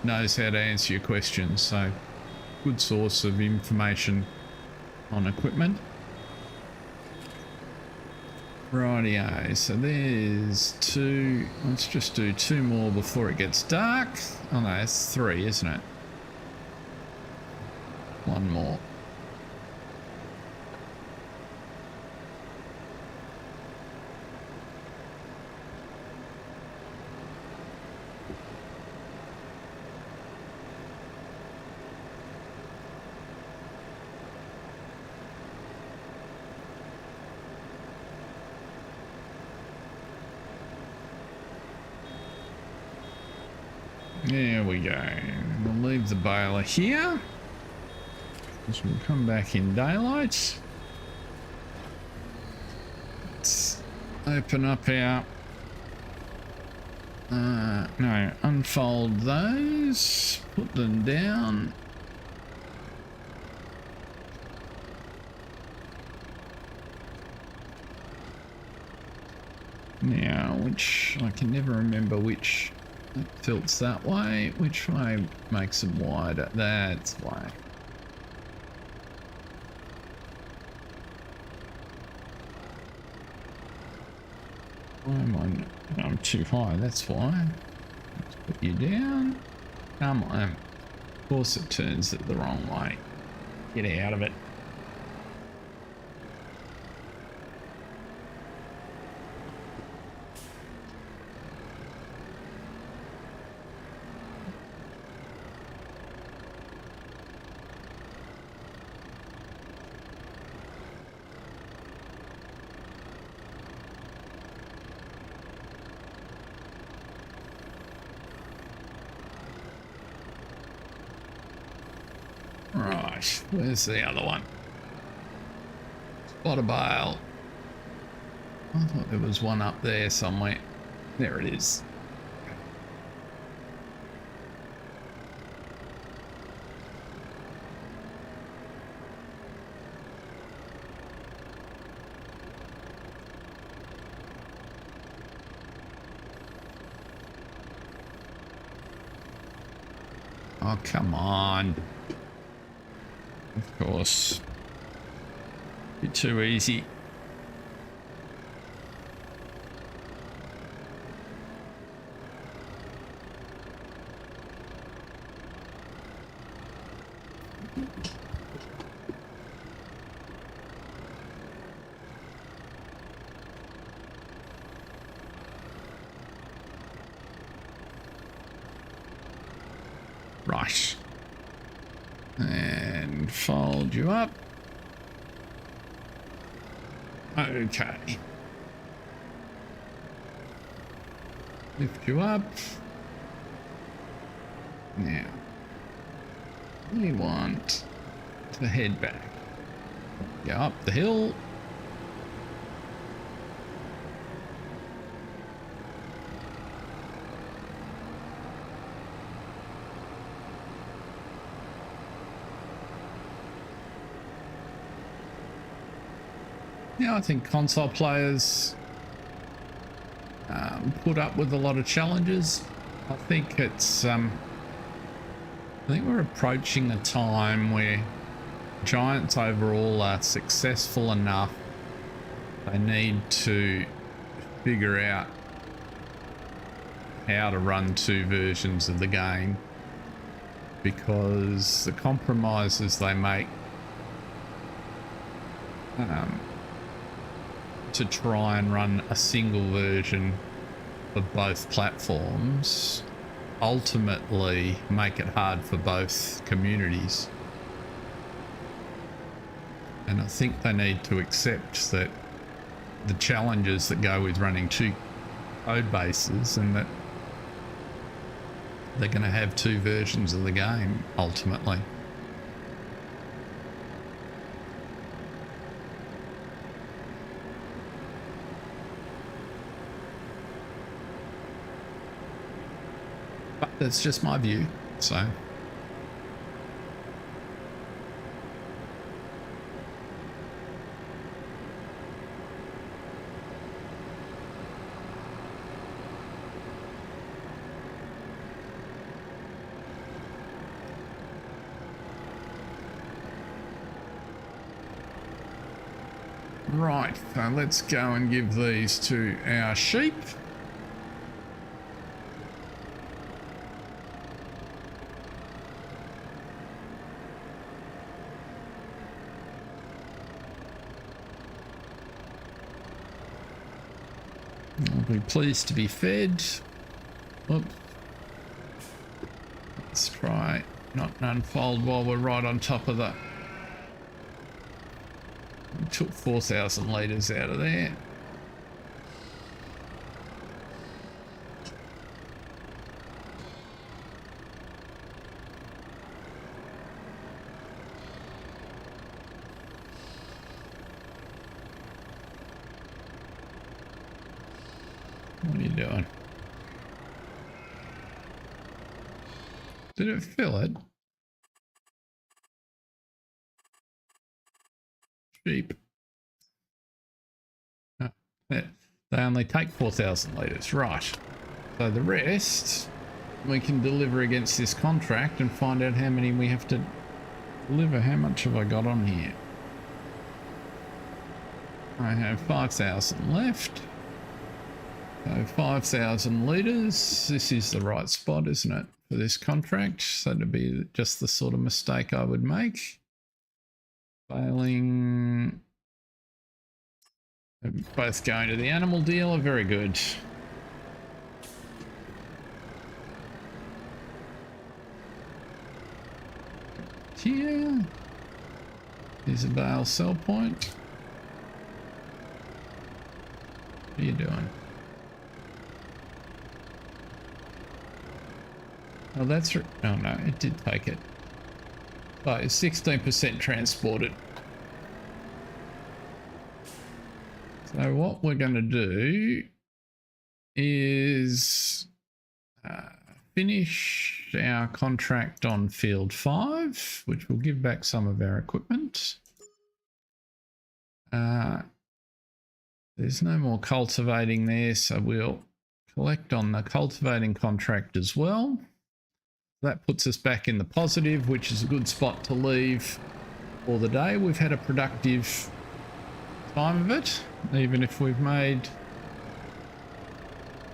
knows how to answer your questions, so good source of information on equipment. Rightio, so there's 2. Let's just do 2 more before it gets dark. Oh no, it's 3, isn't it? 1 more. There we go. We'll leave the baler here. This will come back in daylight. Let's open up our... no, unfold those. Put them down. Now, which... I can never remember which... It tilts that way. Which way makes them wider? That's why. Why am I? I'm too high. That's why. Let's put you down. Come on. Of course, it turns it the wrong way. Get out of it. Right, where's the other one? Spot a bale. I thought there was one up there somewhere. There it is. Oh, come on. Of course. Bit too easy. Right. And fold you up. Okay. Lift you up. Now, we want to head back. Go up the hill. Yeah, I think console players put up with a lot of challenges. I think it's I think we're approaching a time where Giants overall are successful enough. They need to figure out how to run 2 versions of the game, because the compromises they make to try and run a single version of both platforms ultimately make it hard for both communities. And I think they need to accept that the challenges that go with running two code bases, and that they're going to have two versions of the game ultimately. But that's just my view, so. Right, so let's go and give these to our sheep. I'll be pleased to be fed. Oops. Let's try not unfold while we're right on top of that. We took 4,000 litres out of there. What are you doing? Did it fill it? Sheep. Oh, they only take 4,000 litres, right. So the rest we can deliver against this contract and find out how many we have to deliver. How much have I got on here? I have 5,000 left. So 5,000 litres. This is the right spot, isn't it, for this contract? So to be just the sort of mistake I would make. Failing. They're both going to the animal dealer. Very good. Here. Here's a bale sell point. What are you doing? Oh, that's... oh no, it did take it. Oh, it's 16% transported. So what we're going to do is finish our contract on field 5, which will give back some of our equipment. There's no more cultivating there, so we'll collect on the cultivating contract as well. That puts us back in the positive, which is a good spot to leave for the day. We've had a productive time of it, even if we've made,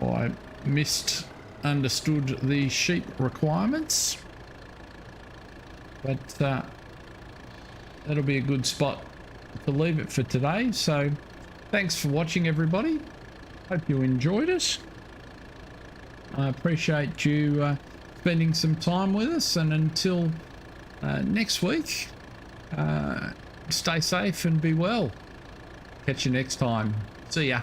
or I misunderstood the sheep requirements. But that'll be a good spot to leave it for today. So thanks for watching, everybody. Hope you enjoyed it. I appreciate you spending some time with us, and until next week, stay safe and be well. Catch you next time. See ya.